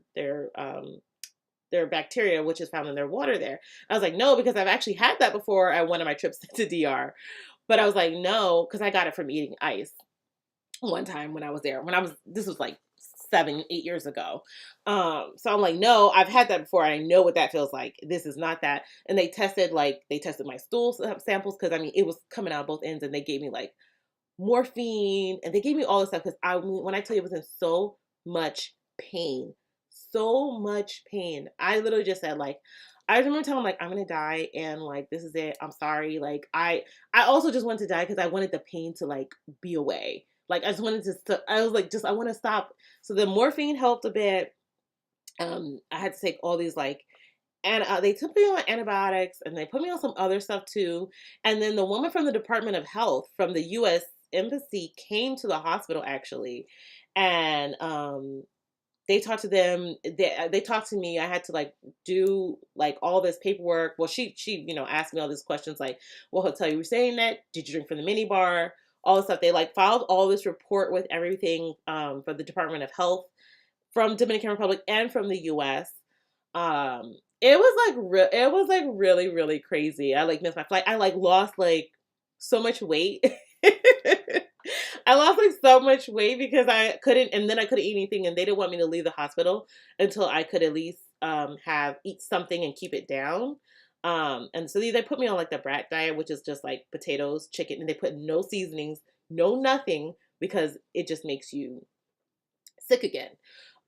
their bacteria, which is found in their water there. I was like, no, because I've actually had that before at one of my trips to DR. But I was like, no, because I got it from eating ice one time when I was there. This was like 7, 8 years ago. So I'm like, no, I've had that before. I know what that feels like. This is not that. And they tested my stool samples, because I mean, it was coming out both ends, and they gave me like morphine, and they gave me all this stuff because when I tell you, I was in so much pain, so much pain. I literally just said, like, I remember telling them, like, I'm gonna die, and like, this is it. I'm sorry. Like, I also just wanted to die because I wanted the pain to like be away. Like, I just wanted to. I was like, I want to stop. So the morphine helped a bit. I had to take all these like, and they took me on antibiotics, and they put me on some other stuff too. And then the woman from the Department of Health from the U.S. Embassy came to the hospital actually, and they talked to them. They talked to me. I had to like do like all this paperwork. Well, she asked me all these questions like, what hotel you were staying at? Did you drink from the mini bar? All this stuff. They like filed all this report with everything for the Department of Health from Dominican Republic and from the U.S. It was like really, really crazy. I like missed my flight. I like lost like so much weight. I lost like so much weight because I couldn't eat anything, and they didn't want me to leave the hospital until I could at least eat something and keep it down. And so they put me on like the brat diet, which is just like potatoes, chicken, and they put no seasonings, no nothing, because it just makes you sick again.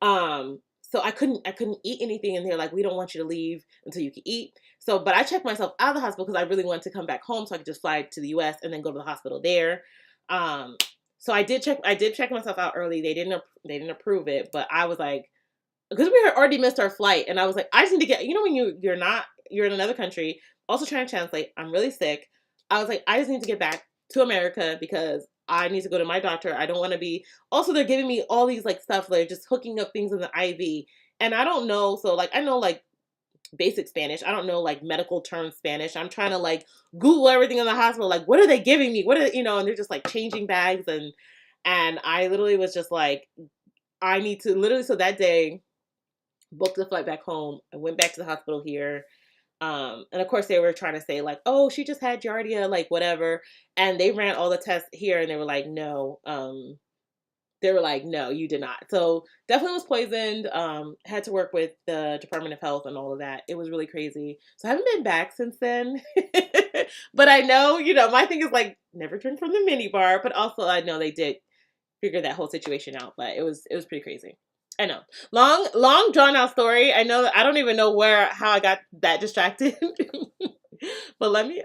So I couldn't eat anything, and they're like, we don't want you to leave until you can eat. So, but I checked myself out of the hospital because I really wanted to come back home so I could just fly to the US and then go to the hospital there. So I did check myself out early. They didn't approve it, but I was like, because we had already missed our flight, and I was like, I just need to get, when you're in another country, also trying to translate, I'm really sick. I was like, I just need to get back to America because I need to go to my doctor. I don't want to be, also they're giving me all these like stuff, like just hooking up things in the IV. And I don't know. So like, I know like basic Spanish. I don't know like medical term Spanish. I'm trying to like Google everything in the hospital. Like, what are they giving me? What are, and they're just like changing bags. And I literally was just like, I need to literally, so that day booked the flight back home. I went back to the hospital here. And of course they were trying to say like, oh, she just had Giardia, like whatever. And they ran all the tests here, and they were like, no, you did not. So definitely was poisoned. Had to work with the Department of Health and all of that. It was really crazy. So I haven't been back since then. But I know, my thing is like, never drink from the mini bar, but also I know they did figure that whole situation out, but it was pretty crazy. I know. Long drawn out story. I know, I don't even know how I got that distracted. But let me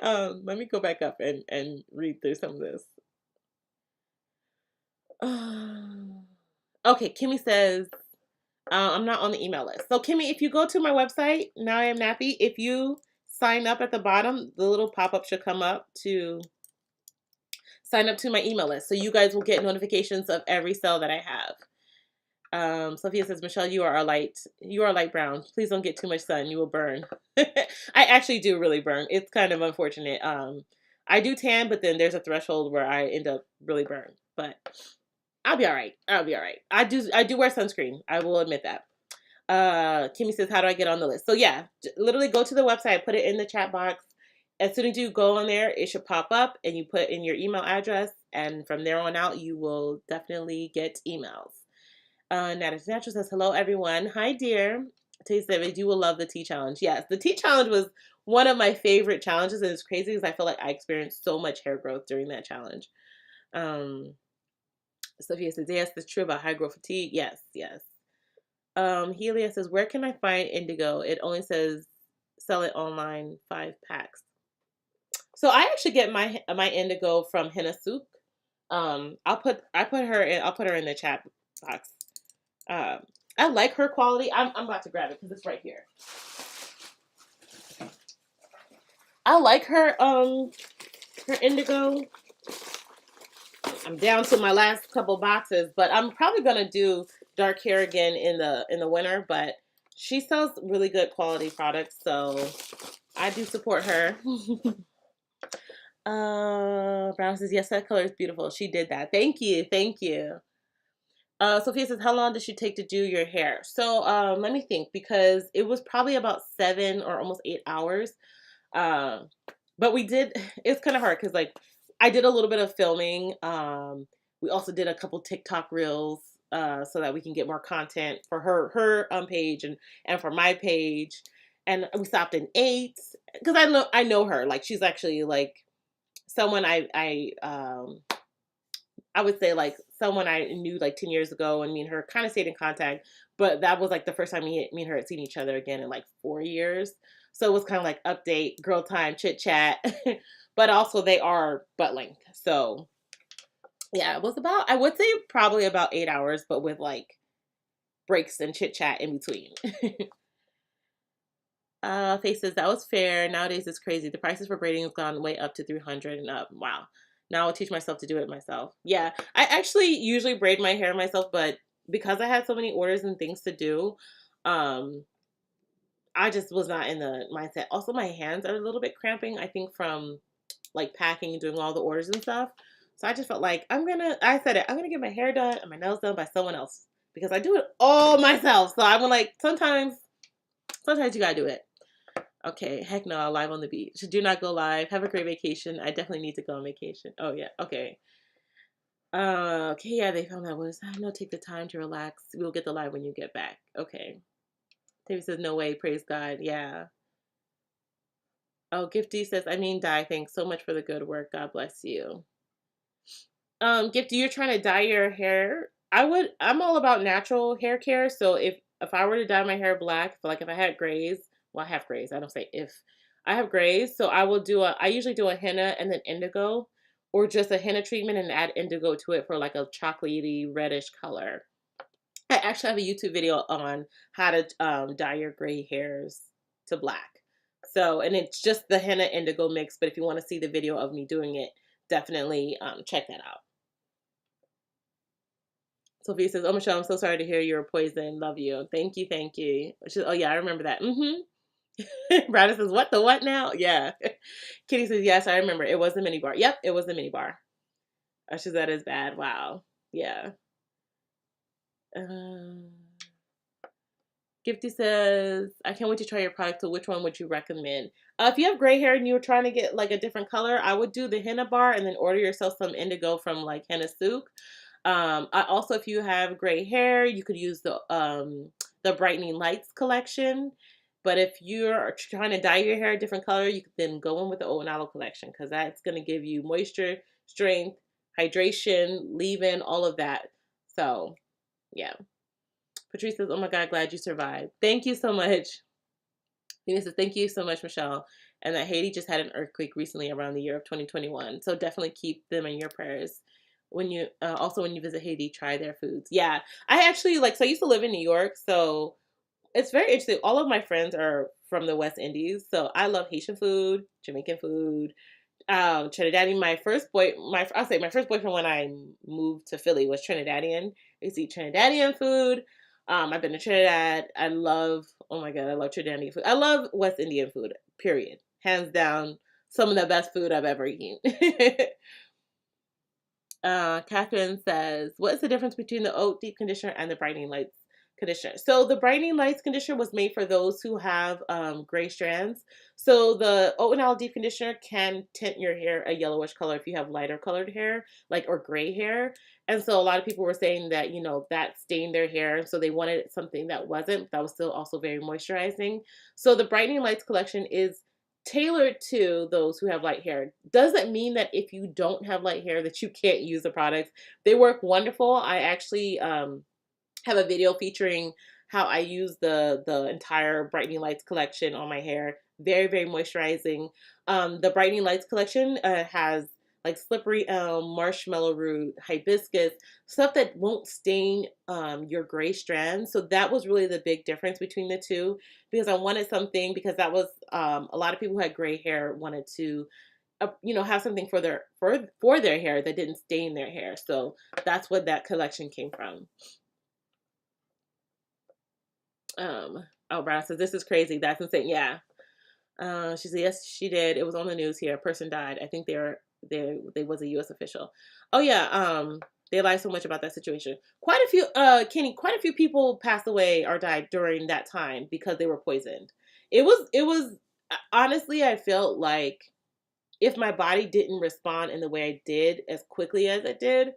go back up and read through some of this. Okay, Kimmy says, I'm not on the email list. So Kimmy, if you go to my website, NowIamNappy, if you sign up at the bottom, the little pop-up should come up to sign up to my email list. So you guys will get notifications of every sale that I have. Sophia says, Michelle, you are light brown. Please don't get too much sun. You will burn. I actually do really burn. It's kind of unfortunate. I do tan, but then there's a threshold where I end up really burn. But I'll be all right. I do wear sunscreen. I will admit that. Kimmy says, how do I get on the list? So yeah, literally go to the website, put it in the chat box. As soon as you go on there, it should pop up, and you put in your email address, and from there on out, you will definitely get emails. Natural says, hello everyone. Hi dear. Taste Savage, you will love the tea challenge. Yes, the tea challenge was one of my favorite challenges, and it's crazy because I feel like I experienced so much hair growth during that challenge. Sophia says, yes, that's true about high growth fatigue. Yes. Helia says, where can I find Indigo? It only says sell it online, 5 packs. So I actually get my Indigo from Henna Soup. I'll put her in the chat box. I like her quality. I'm about to grab it because it's right here. I like her Indigo. I'm down to my last couple boxes, but I'm probably gonna do dark hair again in the winter. But she sells really good quality products, so I do support her. Brown says, yes, that color is beautiful. She did that. Thank you. Sophia says, how long does she take to do your hair? So let me think, because it was probably about 7 or almost 8 hours. Um, but we did, it's kind of hard because like I did a little bit of filming. We also did a couple TikTok reels so that we can get more content for her page and for my page. And we stopped and ate because I know her. Like she's actually like someone I would say like someone I knew like 10 years ago, and me and her kind of stayed in contact, but that was like the first time me and her had seen each other again in like 4 years. So it was kind of like update, girl time, chit chat, but also they are butt length. So yeah, it was about, I would say probably about 8 hours, but with like breaks and chit chat in between. Faces, that was fair. Nowadays it's crazy. The prices for braiding have gone way up to 300 and up. Wow. Now I'll teach myself to do it myself. Yeah, I actually usually braid my hair myself, but because I had so many orders and things to do, um, I just was not in the mindset. Also, my hands are a little bit cramping, I think from like packing and doing all the orders and stuff. So I just felt like I said it, I'm gonna get my hair done and my nails done by someone else because I do it all myself. So I'm like, sometimes you gotta do it. Okay, heck no, live on the beach. Do not go live. Have a great vacation. I definitely need to go on vacation. Oh yeah, okay. Okay, yeah, they found that was, no, take the time to relax. We'll get the live when you get back. Okay. David says, no way, praise God. Yeah. Oh, Gifty says, I mean, Di, thanks so much for the good work. God bless you. Gifty, you're trying to dye your hair. I'm all about natural hair care. So if I were to dye my hair black, like if I had grays, well, I have grays. I don't say if I have grays. So I usually do a henna and then indigo, or just a henna treatment and add indigo to it for like a chocolatey reddish color. I actually have a YouTube video on how to dye your gray hairs to black. So, and it's just the henna indigo mix. But if you want to see the video of me doing it, definitely check that out. Sophia says, oh, Michelle, I'm so sorry to hear you were poisoned. Love you. Thank you. Thank you. Oh, yeah, I remember that. Brandon says, what the what now? Yeah. Kitty says, yes, I remember. It was the mini bar. Yep, it was the mini bar. She said, that is bad. Wow. Yeah. Gifty says, I can't wait to try your product. So which one would you recommend? If you have gray hair and you're trying to get like a different color, I would do the henna bar and then order yourself some indigo from like Henna Souk. I also, if you have gray hair, you could use the Brightening Lights collection. But if you're trying to dye your hair a different color, you could then go in with the Oat and Aloe collection because that's going to give you moisture, strength, hydration, leave-in, all of that. So, yeah. Patrice says, oh my God, glad you survived. Thank you so much. Nina says, thank you so much, Michelle. And that Haiti just had an earthquake recently around the year of 2021. So definitely keep them in your prayers. When you also when you visit Haiti, try their foods. Yeah, I actually so I used to live in New York, so it's very interesting. All of my friends are from the West Indies, so I love Haitian food, Jamaican food, Trinidadian. I'll say my first boyfriend when I moved to Philly was Trinidadian. I used to eat Trinidadian food. I've been to Trinidad. Oh my God, I love Trinidadian food. I love West Indian food, period. Hands down, some of the best food I've ever eaten. Catherine says, what is the difference between the Oat Deep Conditioner and the Brightening Lights Conditioner? So the Brightening Lights Conditioner was made for those who have gray strands. So the Oat and Aloe Deep Conditioner can tint your hair a yellowish color if you have lighter colored hair, or gray hair. And so a lot of people were saying that, that stained their hair. So they wanted something that wasn't, that was still also very moisturizing. So the Brightening Lights collection is tailored to those who have light hair. Doesn't mean that if you don't have light hair that you can't use the products. They work wonderful. I actually have a video featuring how I use the entire Brightening Lights collection on my hair. Very, very moisturizing. The Brightening Lights collection has like slippery elm, marshmallow root, hibiscus, stuff that won't stain your gray strands. So that was really the big difference between the two, because I wanted something, because that was a lot of people who had gray hair wanted to have something for their hair that didn't stain their hair. So that's what that collection came from. Oh, Brown says, this is crazy. That's insane. Yeah. She said, yes, she did. It was on the news here. A person died. I think they was a U.S. official. Oh, yeah. They lie so much about that situation. Quite a few, Kenny, quite a few people passed away or died during that time because they were poisoned. It was, honestly, I felt like if my body didn't respond in the way I did as quickly as it did,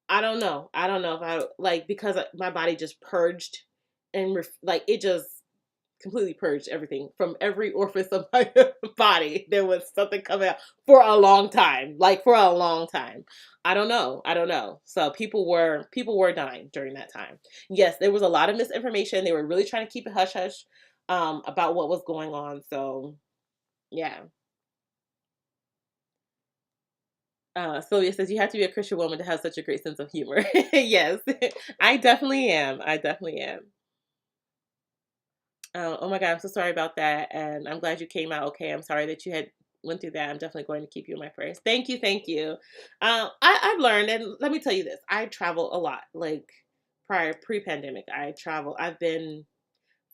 I don't know. I don't know if I, like, because my body just purged and, like, it just completely purged everything from every orifice of my body. There was something coming out for a long time, like for a long time. I don't know. I don't know. So people were dying during that time. Yes, there was a lot of misinformation. They were really trying to keep it hush hush about what was going on. So yeah. Sylvia says you have to be a Christian woman to have such a great sense of humor. Yes, I definitely am. I definitely am. Oh my God, I'm so sorry about that, and I'm glad you came out okay. I'm sorry that you had went through that. I'm definitely going to keep you in my prayers. Thank you, thank you. I've learned, and let me tell you this: I travel a lot. Like pre-pandemic, I travel. I've been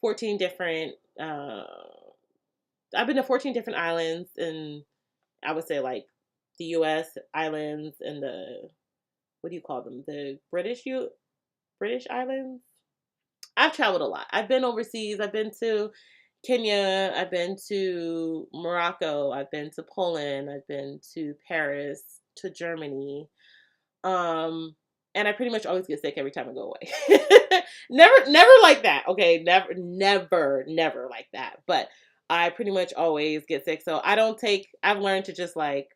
14 different. I've been to 14 different islands, and I would say like the U.S. islands and the, what do you call them? The British islands. I've traveled a lot. I've been overseas. I've been to Kenya. I've been to Morocco. I've been to Poland. I've been to Paris, to Germany. Um, and I pretty much always get sick every time I go away. Never like that. Okay, never like that. But I pretty much always get sick. So I don't take. I've learned to just like,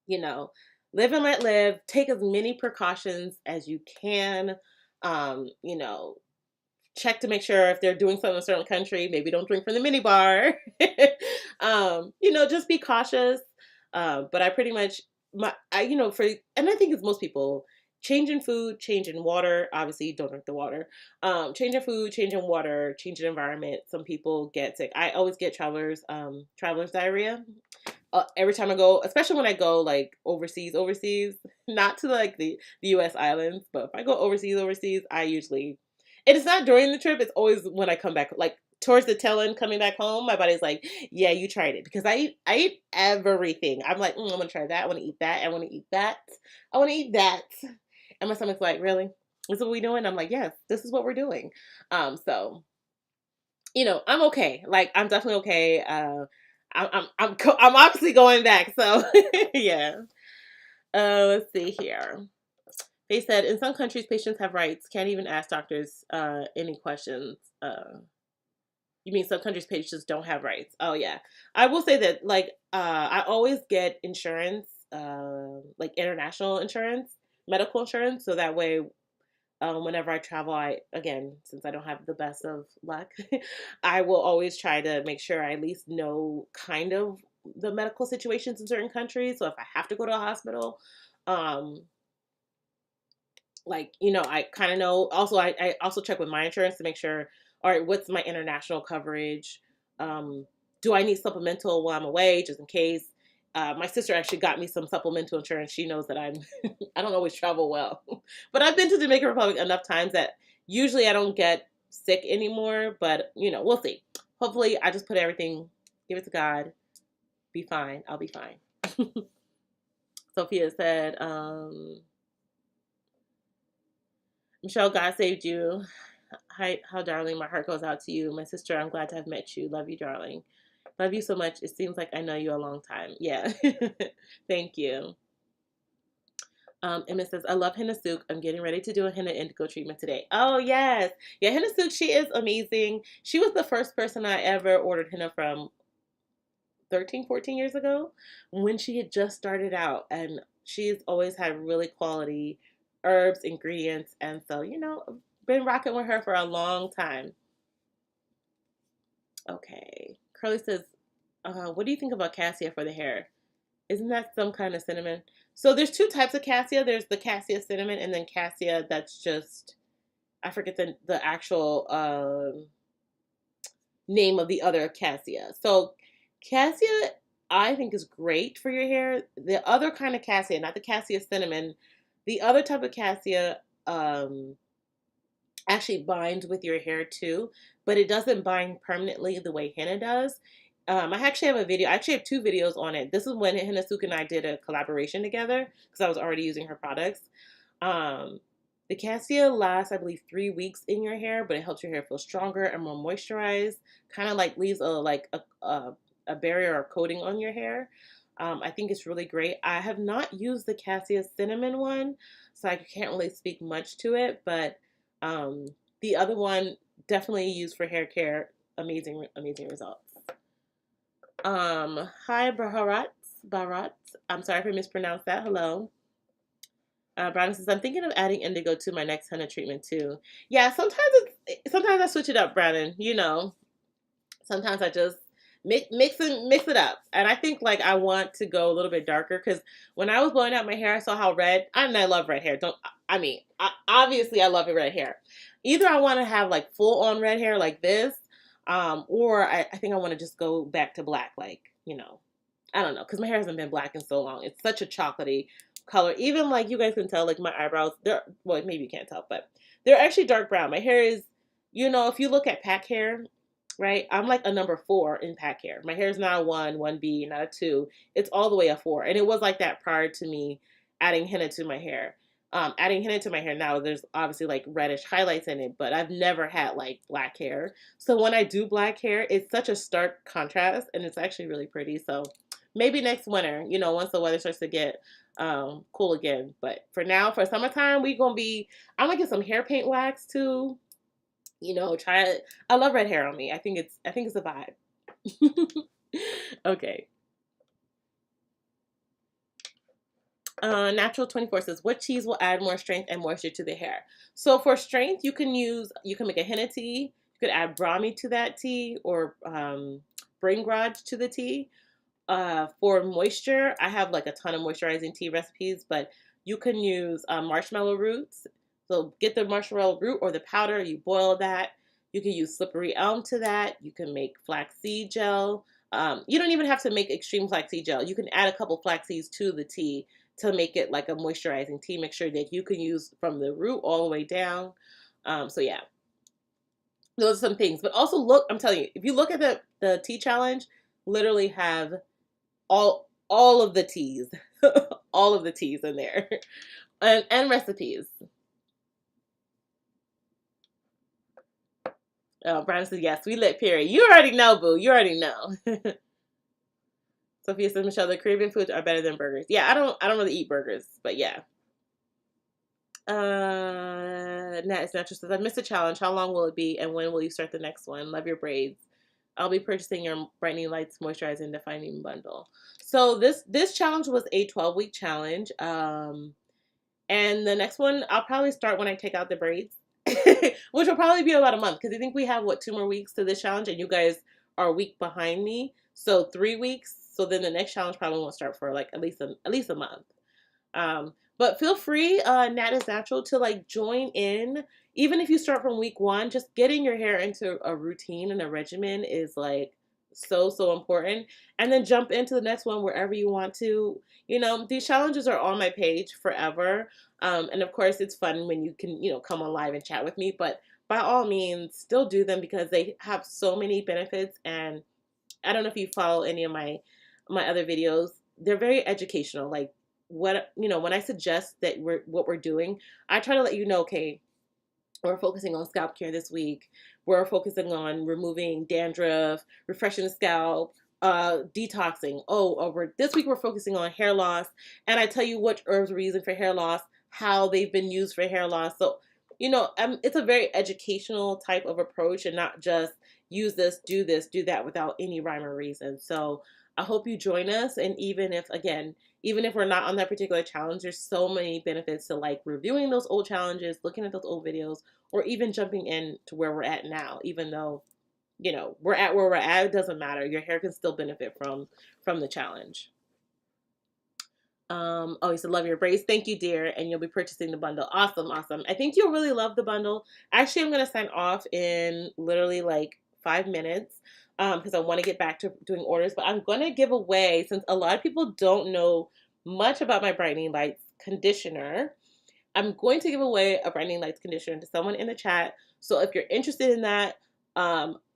you know, live and let live. Take as many precautions as you can. You know, check to make sure if they're doing something in a certain country, maybe don't drink from the mini bar. You know, just be cautious. But I pretty much you know, and I think it's most people, changing food, changing water. Obviously, don't drink the water. Changing food, changing water, changing environment. Some people get sick. I always get travelers diarrhea. Every time I go, especially when I go like overseas, not to like the U.S. islands, but if I go overseas, I usually, and it's not during the trip, it's always when I come back, like towards the tail end coming back home, my body's like, yeah, you tried it, because I eat everything. I'm like, I want to try that, I want to eat that, I want to eat that, I want to eat that, and my stomach's like, really? This is what we doing? I'm like, yes, this is what we're doing. So you know, I'm okay. Like, I'm definitely okay. I'm obviously going back. So yeah. Let's see here. They said in some countries, patients have rights. Can't even ask doctors any questions. You mean some countries' patients don't have rights? Oh yeah. I will say that, like, I always get insurance, like international insurance, medical insurance, so that way whenever I travel, again, since I don't have the best of luck, I will always try to make sure I at least know kind of the medical situations in certain countries. So if I have to go to a hospital, um, like, you know, I kind of know. Also, I also check with my insurance to make sure, all right, what's my international coverage? Um, do I need supplemental while I'm away, just in case? My sister actually got me some supplemental insurance. She knows that I don't always travel well, but I've been to Dominican Republic enough times that usually I don't get sick anymore. But you know, we'll see. Hopefully, I just put everything, give it to God, be fine. I'll be fine. Sophia said, Michelle, God saved you. Hi, how darling, my heart goes out to you. My sister, I'm glad to have met you. Love you, darling. Love you so much. It seems like I know you a long time. Yeah. Thank you. Emma says, I love Henna Sook. I'm getting ready to do a Henna Indigo treatment today. Oh, yes. Yeah, Henna Sook, she is amazing. She was the first person I ever ordered henna from 13, 14 years ago when she had just started out. And she's always had really quality herbs, ingredients. And so, you know, been rocking with her for a long time. Okay. Curly says, what do you think about cassia for the hair? Isn't that some kind of cinnamon? So there's two types of cassia. There's the cassia cinnamon, and then cassia that's just, I forget the actual name of the other cassia. So cassia, I think, is great for your hair. The other kind of cassia, not the cassia cinnamon, the other type of cassia actually binds with your hair too, but it doesn't bind permanently the way henna does. I actually have a video. I actually have two videos on it. This is when Henna and I did a collaboration together because I was already using her products. Um, the cassia lasts, I believe, 3 weeks in your hair, but it helps your hair feel stronger and more moisturized. Kind of like leaves a barrier or coating on your hair. I think it's really great. I have not used the cassia cinnamon one, so I can't really speak much to it. But um, the other one definitely used for hair care. Amazing, amazing results. Hi, Bharat. I'm sorry if I mispronounced that. Hello. Brandon says, I'm thinking of adding indigo to my next henna treatment too. Yeah, sometimes I switch it up, Brandon. You know, sometimes I just mix it up. And I think like I want to go a little bit darker because when I was blowing out my hair, I saw how red. And I love red hair. Don't I mean? Obviously, I love it red hair. Either I want to have like full on red hair like this, or I think I want to just go back to black, like I don't know, because my hair hasn't been black in so long. It's such a chocolatey color. Even like you guys can tell, like my eyebrows, they're well, maybe you can't tell, but they're actually dark brown. My hair is, if you look at pack hair, right? I'm like a number 4 in pack hair. My hair is not a 1B, not a 2. It's all the way a 4. And it was like that prior to me adding henna to my hair. Adding henna to my hair now, there's obviously like reddish highlights in it, but I've never had like black hair. So when I do black hair, it's such a stark contrast and it's actually really pretty. So maybe next winter, once the weather starts to get cool again. But for now, for summertime, I'm gonna get some hair paint wax too. Try it. I love red hair on me. I think it's a vibe. Okay. Natural 24 says, what teas will add more strength and moisture to the hair? So for strength, you can make a henna tea. You could add brahmi to that tea or brain garage to the tea. For moisture, I have like a ton of moisturizing tea recipes, but you can use marshmallow roots. So get the marshmallow root or the powder, you boil that. You can use slippery elm to that. You can make flaxseed gel. You don't even have to make extreme flaxseed gel. You can add a couple flax seeds to the tea to make it like a moisturizing tea mixture that you can use from the root all the way down. So yeah, those are some things. But also look, I'm telling you, if you look at the tea challenge, literally have all of the teas, all of the teas in there, and recipes. Brian says yes, we lit period. You already know, boo. You already know. Sophia says, Michelle, the Caribbean foods are better than burgers. Yeah, I don't really eat burgers, but yeah. Nat is natural says, I missed a challenge. How long will it be, and when will you start the next one? Love your braids. I'll be purchasing your Brightening Lights Moisturizing Defining Bundle. So this challenge was a 12-week challenge. And the next one I'll probably start when I take out the braids, which will probably be about a month because I think we have 2 more weeks to this challenge, and you guys are a week behind me, so 3 weeks. So then the next challenge probably won't start for like at least a month. But feel free, Nat is Natural, to like join in. Even if you start from week 1, just getting your hair into a routine and a regimen is like so important. And then jump into the next one wherever you want to. These challenges are on my page forever. And of course, it's fun when you can, come on live and chat with me. But by all means, still do them because they have so many benefits. And I don't know if you follow any of my other videos. They're very educational. Like when I suggest that what we're doing, I try to let you know, okay, we're focusing on scalp care this week. We're focusing on removing dandruff, refreshing the scalp, detoxing. This week we're focusing on hair loss, and I tell you what herbs we're using for hair loss, how they've been used for hair loss. So, it's a very educational type of approach, and not just use this, do that without any rhyme or reason. So I hope you join us, and even if we're not on that particular challenge, there's so many benefits to like reviewing those old challenges, looking at those old videos, or even jumping in to where we're at now. Even though, we're at where we're at, it doesn't matter. Your hair can still benefit from the challenge. He said, love your braids. Thank you, dear. And you'll be purchasing the bundle. Awesome. I think you'll really love the bundle. Actually, I'm going to sign off in literally like 5 minutes because I want to get back to doing orders. But I'm going to give away, since a lot of people don't know much about my Brightening Lights conditioner, I'm going to give away a Brightening Lights conditioner to someone in the chat. So if you're interested in that,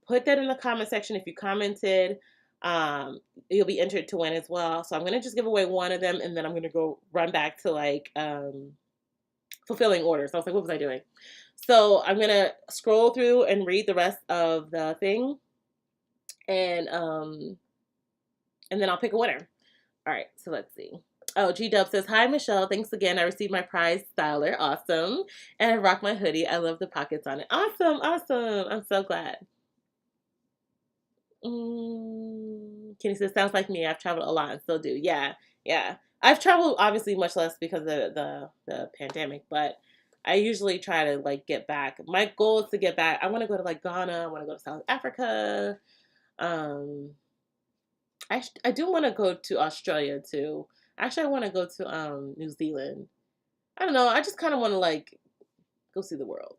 put that in the comment section if you commented. You'll be entered to win as well. So I'm going to just give away one of them, and then I'm going to go run back to like fulfilling orders. So I was like, what was I doing? So I'm going to scroll through and read the rest of the thing, and then I'll pick a winner. All right, so let's see. Oh, G-Dub says, hi, Michelle. Thanks again. I received my prize styler. Awesome. And I rock my hoodie. I love the pockets on it. Awesome, awesome. I'm so glad. Kenny says, sounds like me. I've traveled a lot and still do. Yeah, yeah. I've traveled obviously much less because of the pandemic, but I usually try to like get back. My goal is to get back. I want to go to like Ghana. I want to go to South Africa. Um, I do want to go to Australia too. Actually, I want to go to New Zealand. I don't know. I just kind of want to like go see the world.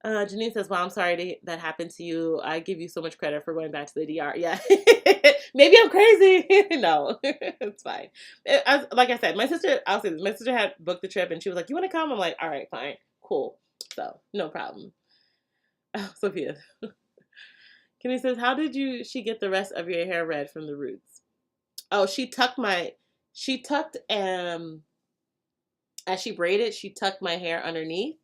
Janine says, "Well, I'm sorry that happened to you. I give you so much credit for going back to the DR." Yeah, maybe I'm crazy. No, it's fine. Like I said, my sister. I'll say this. My sister had booked the trip, and she was like, "You want to come?" I'm like, "All right, fine, cool." So no problem. Oh, Sophia. Kenny says, "How did she get the rest of your hair red from the roots?" Oh, she tucked as she braided, she tucked my hair underneath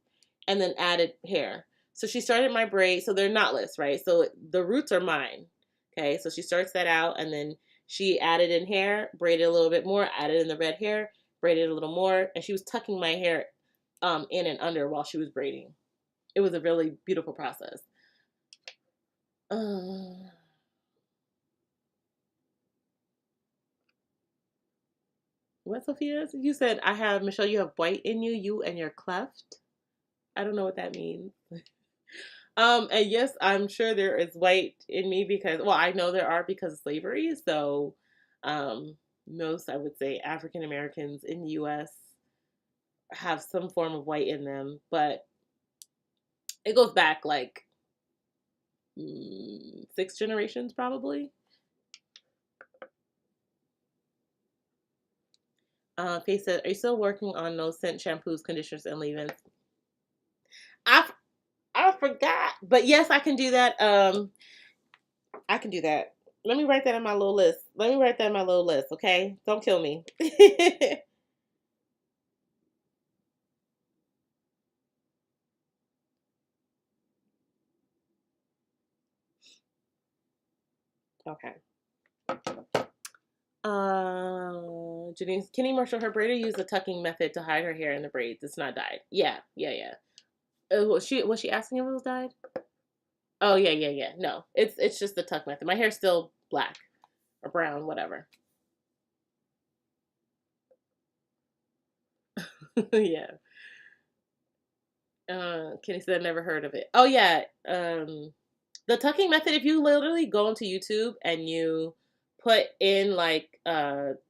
and then added hair. So she started my braid, so they're knotless, right? So the roots are mine. Okay, so she starts that out and then she added in hair, braided a little bit more, added in the red hair, braided a little more, and she was tucking my hair in and under while she was braiding. It was a really beautiful process. What, Sophia? You said I have, Michelle, you have white in you, you and your cleft. I don't know what that means. And yes, I'm sure there is white in me because, well, I know there are because of slavery. So, most, I would say, African Americans in the U.S. have some form of white in them, but it goes back like 6 generations probably. Faith said, "Are you still working on no scent shampoos, conditioners, and leave-ins?" I I forgot, but yes, I can do that. I can do that. Let me write that in my little list. Okay? Don't kill me. Okay. Janine's Kenny Marshall, her braider used the tucking method to hide her hair in the braids. It's not dyed. Yeah, yeah, yeah. Was she asking if it was dyed? Oh yeah, yeah, yeah. No, it's just the tuck method. My hair's still black or brown, whatever. Yeah. Kenny said I never heard of it. Oh yeah. The tucking method, if you literally go into YouTube and you put in like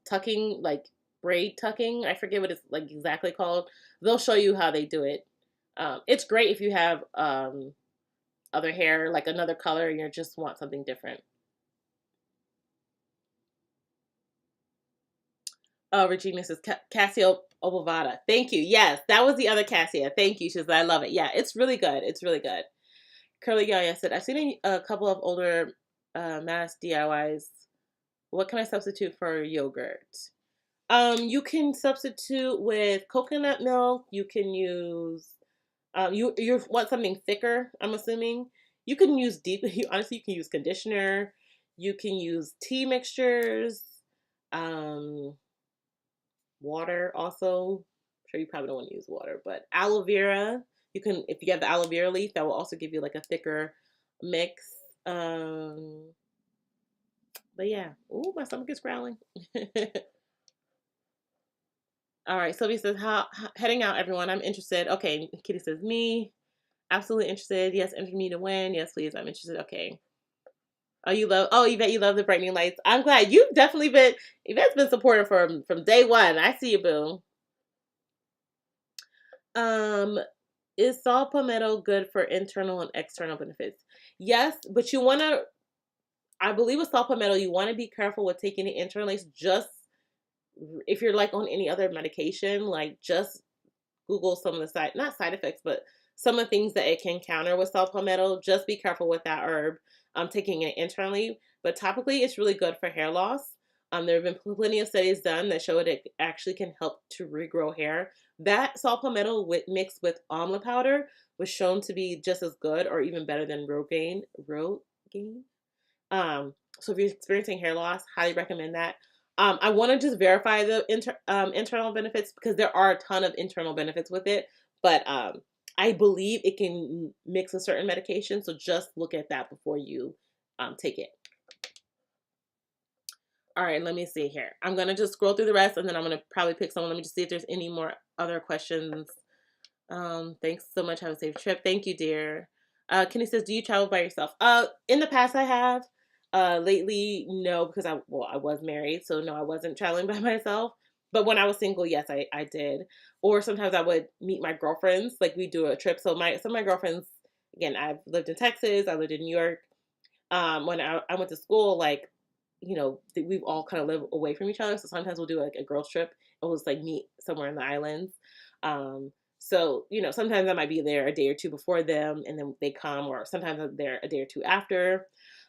tucking, like braid tucking, I forget what it's like exactly called, they'll show you how they do it. It's great if you have other hair, like another color, and you just want something different. Oh, Regina says Casio Obovata. Thank you. Yes, that was the other Cassia. Thank you. She says, I love it. Yeah, it's really good. It's really good. Curly Yaya said, I've seen a couple of older mass DIYs. What can I substitute for yogurt? You can substitute with coconut milk. You can use you want something thicker, I'm assuming. You can use honestly you can use conditioner. You can use tea mixtures. Um Water also. I'm sure you probably don't want to use water, but aloe vera. You can, if you have the aloe vera leaf, that will also give you like a thicker mix. But yeah. Ooh, my stomach is growling. All right. Sylvia says, heading out, everyone. I'm interested. Okay. Kitty says, me. Absolutely interested. Yes, enter me to win. Yes, please. I'm interested. Okay. Yvette, you love the brightening lights. I'm glad Yvette's been supportive from day one. I see you, boo. Um, is saw palmetto good for internal and external benefits? Yes, but you want to, I believe with saw palmetto, you want to be careful with taking it internally. Just if you're like on any other medication, like just Google some of the not side effects, but some of the things that it can counter with saw palmetto. Just be careful with that herb. Taking it internally. but topically it's really good for hair loss. There have been plenty of studies done that show it actually can help to regrow hair. That Saul Palmetto mixed with almond powder was shown to be just as good or even better than Rogaine. Rogaine. So if you're experiencing hair loss, highly recommend that. I want to just verify the internal benefits because there are a ton of internal benefits with it, but I believe it can mix with certain medications. So just look at that before you take it. All right, let me see here. I'm going to just scroll through the rest and then I'm going to probably pick someone. Let me just see if there's any more other questions. Thanks so much. Have a safe trip. Thank you, dear. Kenny says, do you travel by yourself? In the past I have. Lately, no, because I was married, so no, I wasn't traveling by myself. But when I was single, yes, I did. Or sometimes I would meet my girlfriends, like we do a trip. So some of my girlfriends, again, I've lived in Texas, I lived in New York. When I went to school, like, you know, we've all kind of lived away from each other. So sometimes we'll do like a girls trip and we'll just like meet somewhere in the islands. So, you know, sometimes I might be there a day or two before them and then they come, or sometimes I'm there a day or two after.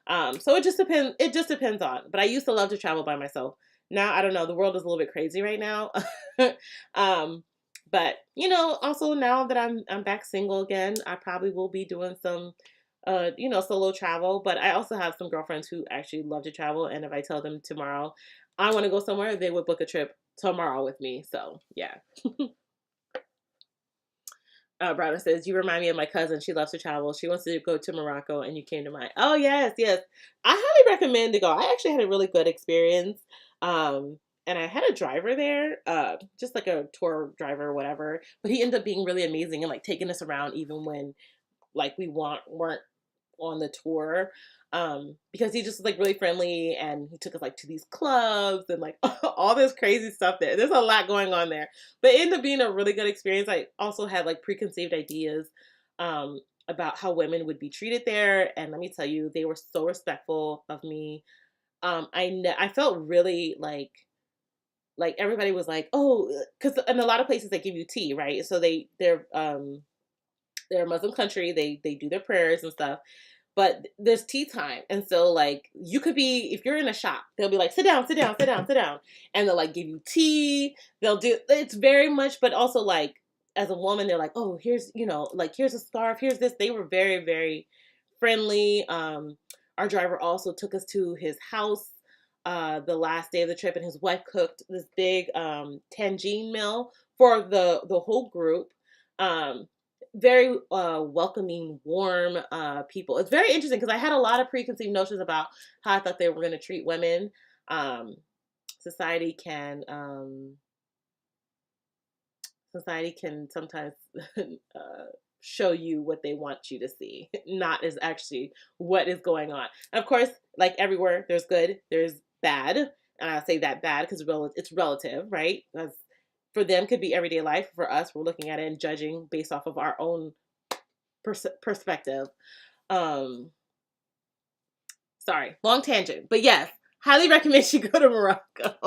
So it just depends. It just depends on, but I used to love to travel by myself. Now, I don't know. The world is a little bit crazy right now. But you know, also now that I'm back single again, I probably will be doing some, you know, solo travel. But I also have some girlfriends who actually love to travel. And if I tell them tomorrow I want to go somewhere, they would book a trip tomorrow with me. So yeah. Browner says, you remind me of my cousin. She loves to travel. She wants to go to Morocco and you came to mind. Oh, yes, yes. I highly recommend to go. I actually had a really good experience. And I had a driver there, just like a tour driver or whatever. But he ended up being really amazing and like taking us around even when like we weren't on the tour, because he just was like really friendly and he took us like to these clubs and like all this crazy stuff there. There's a lot going on there, but it ended up being a really good experience. I also had like preconceived ideas about how women would be treated there, and let me tell you, they were so respectful of me. I felt really like everybody was like, oh, because in a lot of places they give you tea, right? So they're a Muslim country. They do their prayers and stuff, but there's tea time. And so like you could be, if you're in a shop, they'll be like, sit down, sit down, sit down, sit down. And they'll like give you tea. They'll do, it's very much, but also like as a woman, they're like, oh, here's, you know, like here's a scarf, here's this. They were very, very friendly. Our driver also took us to his house the last day of the trip, and his wife cooked this big tangine meal for the whole group. Very welcoming, warm people. It's very interesting because I had a lot of preconceived notions about how I thought they were going to treat women. Society can sometimes show you what they want you to see, not as actually what is going on. And of course, like everywhere, there's good, there's bad, and I say that bad because it's relative, right? Because for them could be everyday life. For us, we're looking at it and judging based off of our own perspective. Sorry, long tangent, but yes, highly recommend you go to Morocco.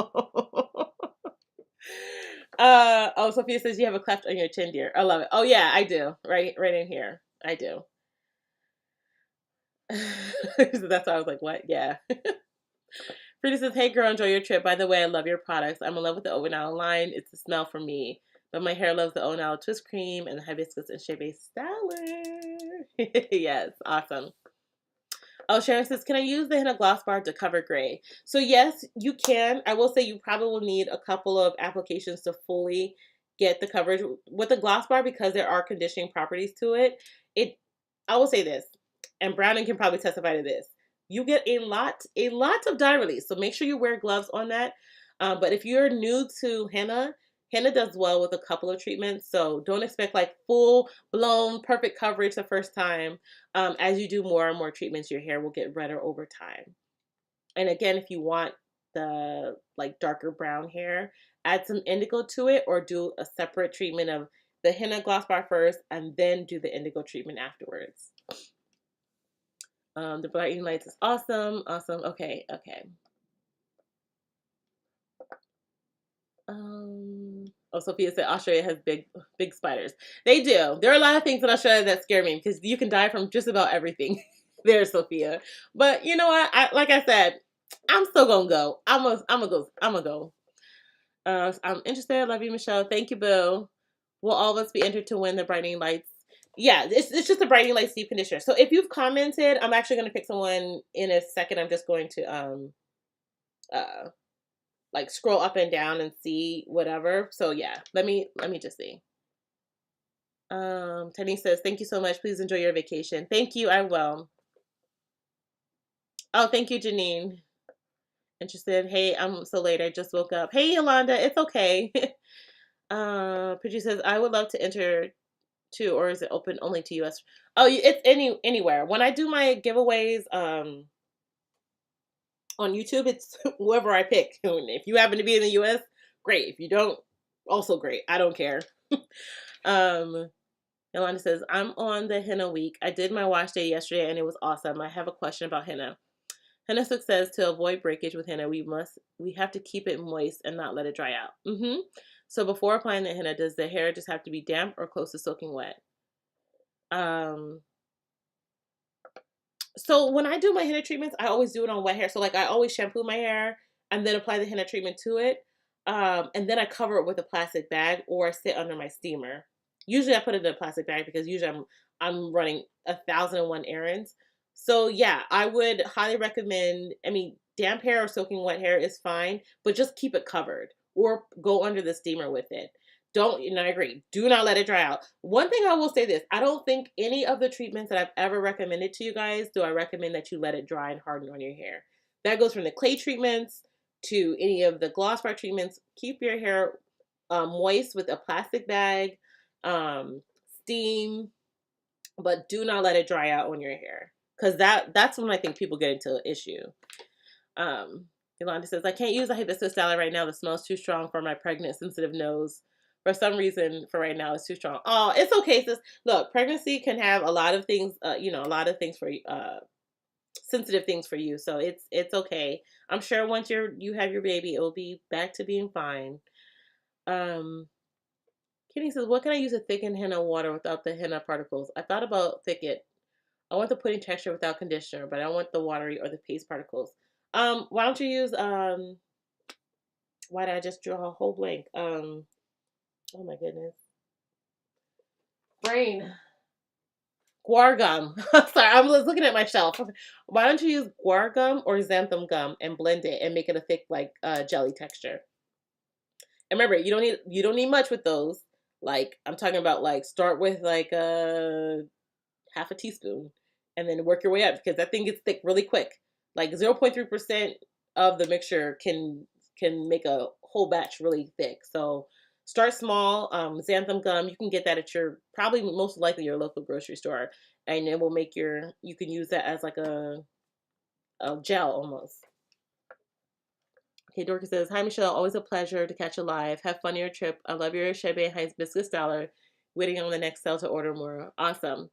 Oh, Sophia says you have a cleft on your chin, dear. I love it. Oh yeah, I do. Right in here. I do. So that's why I was like, what? Yeah. Frida says, hey girl, enjoy your trip. By the way, I love your products. I'm in love with the Ovenal line. It's the smell for me. But my hair loves the Ovenal twist cream and the hibiscus and shea base styler. Yes, awesome. Oh, Sharon says, can I use the Henna Gloss Bar to cover gray? So yes, you can. I will say you probably will need a couple of applications to fully get the coverage with the Gloss Bar because there are conditioning properties to it. I will say this, and Browning can probably testify to this. You get a lot of dye release, so make sure you wear gloves on that. But if you're new to henna does well with a couple of treatments, so don't expect like full blown perfect coverage the first time. As you do more and more treatments, your hair will get redder over time. And again, if you want the like darker brown hair, add some indigo to it or do a separate treatment of the henna gloss bar first and then do the indigo treatment afterwards. The brightening lights is awesome. Awesome. Okay. Oh, Sophia said Australia has big spiders. They do. There are a lot of things in Australia that scare me because you can die from just about everything There's Sophia. But you know what? Like I said, I'm still gonna go. I'm gonna go. I'm interested. Love you, Michelle. Thank you, Boo. Will all of us be entered to win the Brightening Lights? Yeah, it's just a Brightening Lights deep conditioner. So if you've commented, I'm actually gonna pick someone in a second. I'm just going to uh like scroll up and down and see whatever. So yeah, let me just see. Tenny says, thank you so much. Please enjoy your vacation. Thank you, I will. Oh, thank you, Janine. Interested. Hey, I'm so late. I just woke up. Hey, Yolanda, it's okay. Producer says, I would love to enter too, or is it open only to US? Oh, it's anywhere. When I do my giveaways, on YouTube, it's whoever I pick. If you happen to be in the US, great. If you don't, also great. I don't care. Yolanda says, I'm on the henna week. I did my wash day yesterday and it was awesome. I have a question about henna. Henna says to avoid breakage with henna, we have to keep it moist and not let it dry out. So before applying the henna, does the hair just have to be damp or close to soaking wet? So when I do my henna treatments, I always do it on wet hair. So like I always shampoo my hair and then apply the henna treatment to it. And then I cover it with a plastic bag or sit under my steamer. Usually I put it in a plastic bag because usually I'm running 1,001 errands. So yeah, I would highly recommend, I mean, damp hair or soaking wet hair is fine, but just keep it covered or go under the steamer with it. Don't, and I agree, do not let it dry out. One thing I will say this, I don't think any of the treatments that I've ever recommended to you guys, do I recommend that you let it dry and harden on your hair. That goes from the clay treatments to any of the gloss bar treatments. Keep your hair moist with a plastic bag, steam, but do not let it dry out on your hair. Because that's when I think people get into an issue. Yolanda says, I can't use a hibiscus salad right now. The smell's too strong for my pregnant, sensitive nose. For some reason, for right now, it's too strong. Oh, it's okay, sis. Look, pregnancy can have a lot of things, a lot of things for sensitive things for you. So it's okay. I'm sure once you have your baby, it will be back to being fine. Kitty says, what can I use to thicken henna water without the henna particles? I thought about Thicken. I want the pudding texture without conditioner, but I don't want the watery or the paste particles. Why don't you use why did I just draw a whole blank? Oh my goodness. Brain. Guar gum. Sorry, I'm just looking at my shelf. Why don't you use guar gum or xanthan gum and blend it and make it a thick like jelly texture? And remember, you don't need much with those. Like I'm talking about like start with like half a teaspoon and then work your way up because that thing gets thick really quick. Like 0.3% of the mixture can make a whole batch really thick. So start small. Xanthan gum, you can get that at your probably most likely your local grocery store, and it will make you can use that as like a gel almost. Okay, Dorcas says, hi Michelle, always a pleasure to catch you live. Have fun on your trip. I love your Chebe hibiscus salad. Waiting on the next sale to order more. Awesome.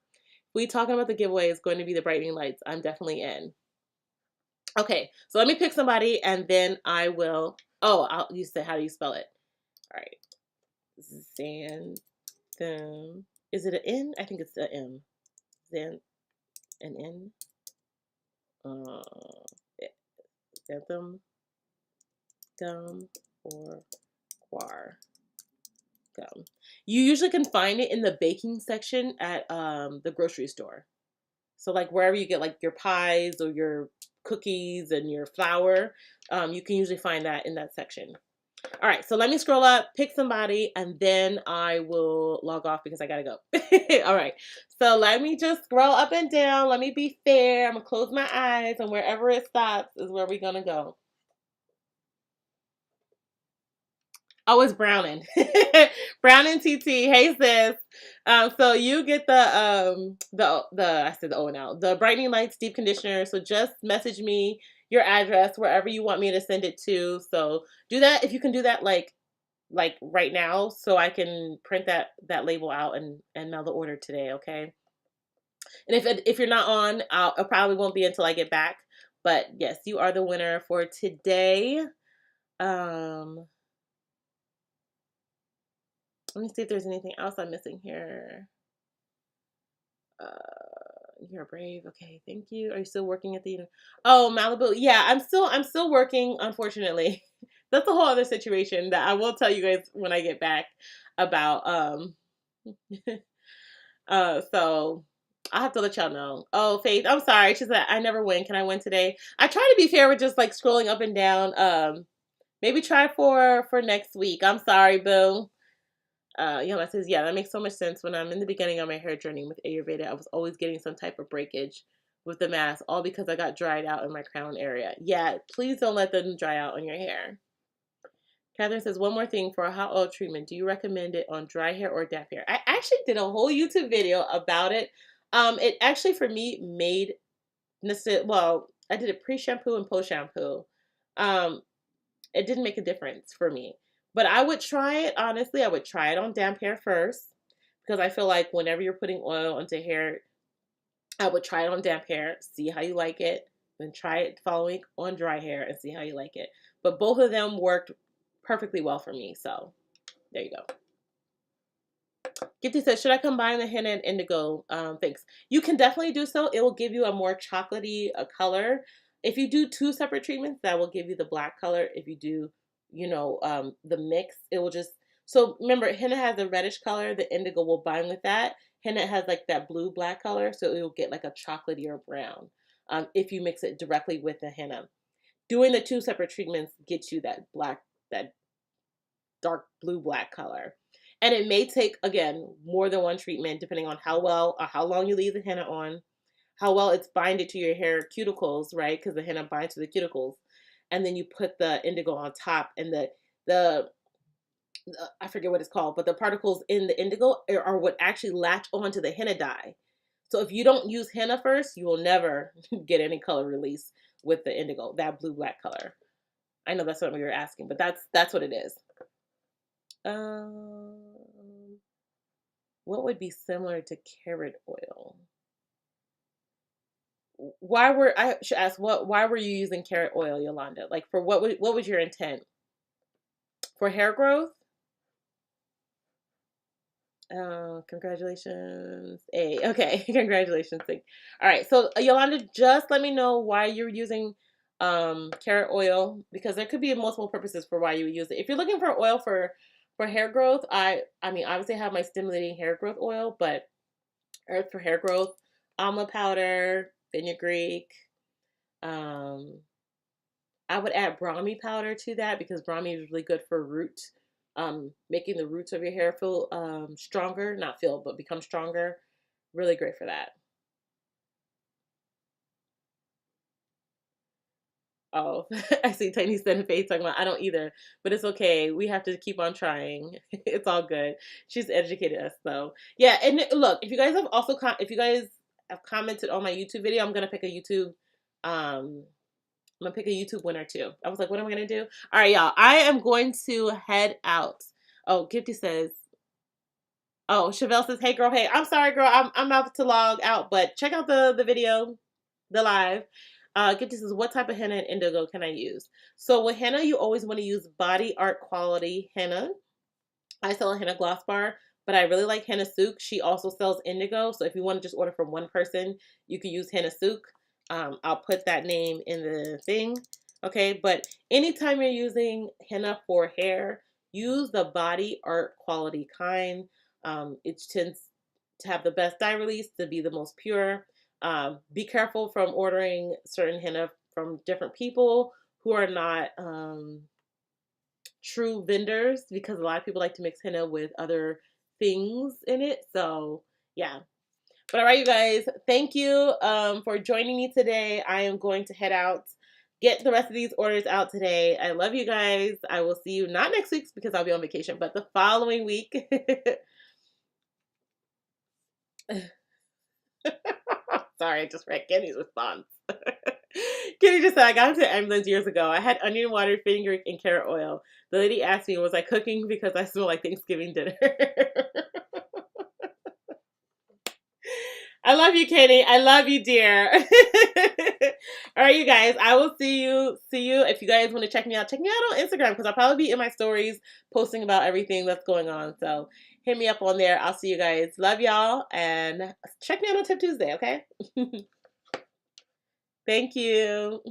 We talking about the giveaway is going to be the brightening lights. I'm definitely in. Okay, so let me pick somebody and then I will. Oh, you said how do you spell it? All right, Xanthan. Is it an N? I think it's an M. Xan, an N. Xanthan gum or guar gum. You usually can find it in the baking section at the grocery store. So like wherever you get like your pies or your cookies and your flour, you can usually find that in that section. All right, so let me scroll up, pick somebody, and then I will log off because I gotta go. All right, so let me just scroll up and down. Let me be fair. I'm gonna close my eyes, and wherever it stops is where we're gonna go. Oh, it's Browning. Browning TT. Hey sis. So you get the I said the O now. The brightening lights deep conditioner. So just message me your address wherever you want me to send it to. So do that if you can do that like right now so I can print that label out and mail the order today, okay? And if you're not on, it probably won't be until I get back. But yes, you are the winner for today. Let me see if there's anything else I'm missing here. You're brave. Okay, thank you. Are you still working at the? Oh, Malibu. Yeah, I'm still working. Unfortunately, that's a whole other situation that I will tell you guys when I get back about. So I'll have to let y'all know. Oh, Faith, I'm sorry. She said I never win. Can I win today? I try to be fair with just like scrolling up and down. Maybe try for next week. I'm sorry, boo. Yama says, yeah, that makes so much sense. When I'm in the beginning of my hair journey with Ayurveda, I was always getting some type of breakage with the mask, all because I got dried out in my crown area. Yeah, please don't let them dry out on your hair. Catherine says, one more thing for a hot oil treatment. Do you recommend it on dry hair or damp hair? I actually did a whole YouTube video about it. It actually for me made well, I did it pre-shampoo and post-shampoo. It didn't make a difference for me. But I would try it, honestly, I would try it on damp hair first. Because I feel like whenever you're putting oil onto hair, I would try it on damp hair, see how you like it, then try it following on dry hair and see how you like it. But both of them worked perfectly well for me. So there you go. Gifty says, should I combine the henna and indigo? Thanks. You can definitely do so. It will give you a more chocolatey color. If you do two separate treatments, that will give you the black color. If you do, the mix, it will just, so remember, henna has a reddish color. The indigo will bind with that. Henna has like that blue-black color, so it will get like a chocolatey or brown if you mix it directly with the henna. Doing the two separate treatments gets you that dark blue-black color. And it may take, again, more than one treatment depending on how well or how long you leave the henna on, how well it's binded to your hair cuticles, right? Because the henna binds to the cuticles. And then you put the indigo on top, and the I forget what it's called, but the particles in the indigo are what actually latch onto the henna dye. So if you don't use henna first, you will never get any color release with the indigo, that blue-black color. I know that's what you were asking, but that's what it is. What would be similar to carrot oil? I should ask, why were you using carrot oil, Yolanda? Like for what was your intent? For hair growth? Congratulations. Okay, congratulations. All right, so Yolanda, just let me know why you're using carrot oil, because there could be multiple purposes for why you would use it. If you're looking for oil for hair growth, I mean, obviously I have my stimulating hair growth oil, but earth for hair growth, amla powder, fenugreek. I would add Brahmi powder to that because Brahmi is really good for root, making the roots of your hair feel stronger, not feel, but become stronger. Really great for that. Oh, I see Tiny Send Face talking about, I don't either, but it's okay. We have to keep on trying. It's all good. She's educated us though. Yeah, and look, if you guys have also, if you guys have commented on my YouTube video, I'm going to pick a YouTube, I'm going to pick a YouTube winner too. I was like, what am I going to do? All right, y'all, I am going to head out. Oh, Gifty says, oh, Chevelle says, hey girl, hey, I'm sorry girl, I'm about to log out, but check out the video, the live. Gifty says, what type of henna and indigo can I use? So with henna, you always want to use body art quality henna. I sell a henna gloss bar, but I really like Henna Souk. She also sells indigo. So if you want to just order from one person, you can use Henna Souk. I'll put that name in the thing. Okay, but anytime you're using henna for hair, use the body art quality kind. It tends to have the best dye release, to be the most pure. Be careful from ordering certain henna from different people who are not true vendors, because a lot of people like to mix henna with other things in it. So yeah. But all right, you guys, thank you for joining me today. I am going to head out, get the rest of these orders out today. I love you guys. I will see you not next week because I'll be on vacation, but the following week. Sorry, I just read Kenny's response. Kenny just said, I got into ambulance years ago. I had onion water, fenugreek, and carrot oil. The lady asked me, was I cooking because I smell like Thanksgiving dinner? I love you, Kenny. I love you, dear. All right, you guys. I will see you. See you. If you guys want to check me out on Instagram because I'll probably be in my stories posting about everything that's going on. So hit me up on there. I'll see you guys. Love y'all, and check me out on Tip Tuesday. Okay. Thank you.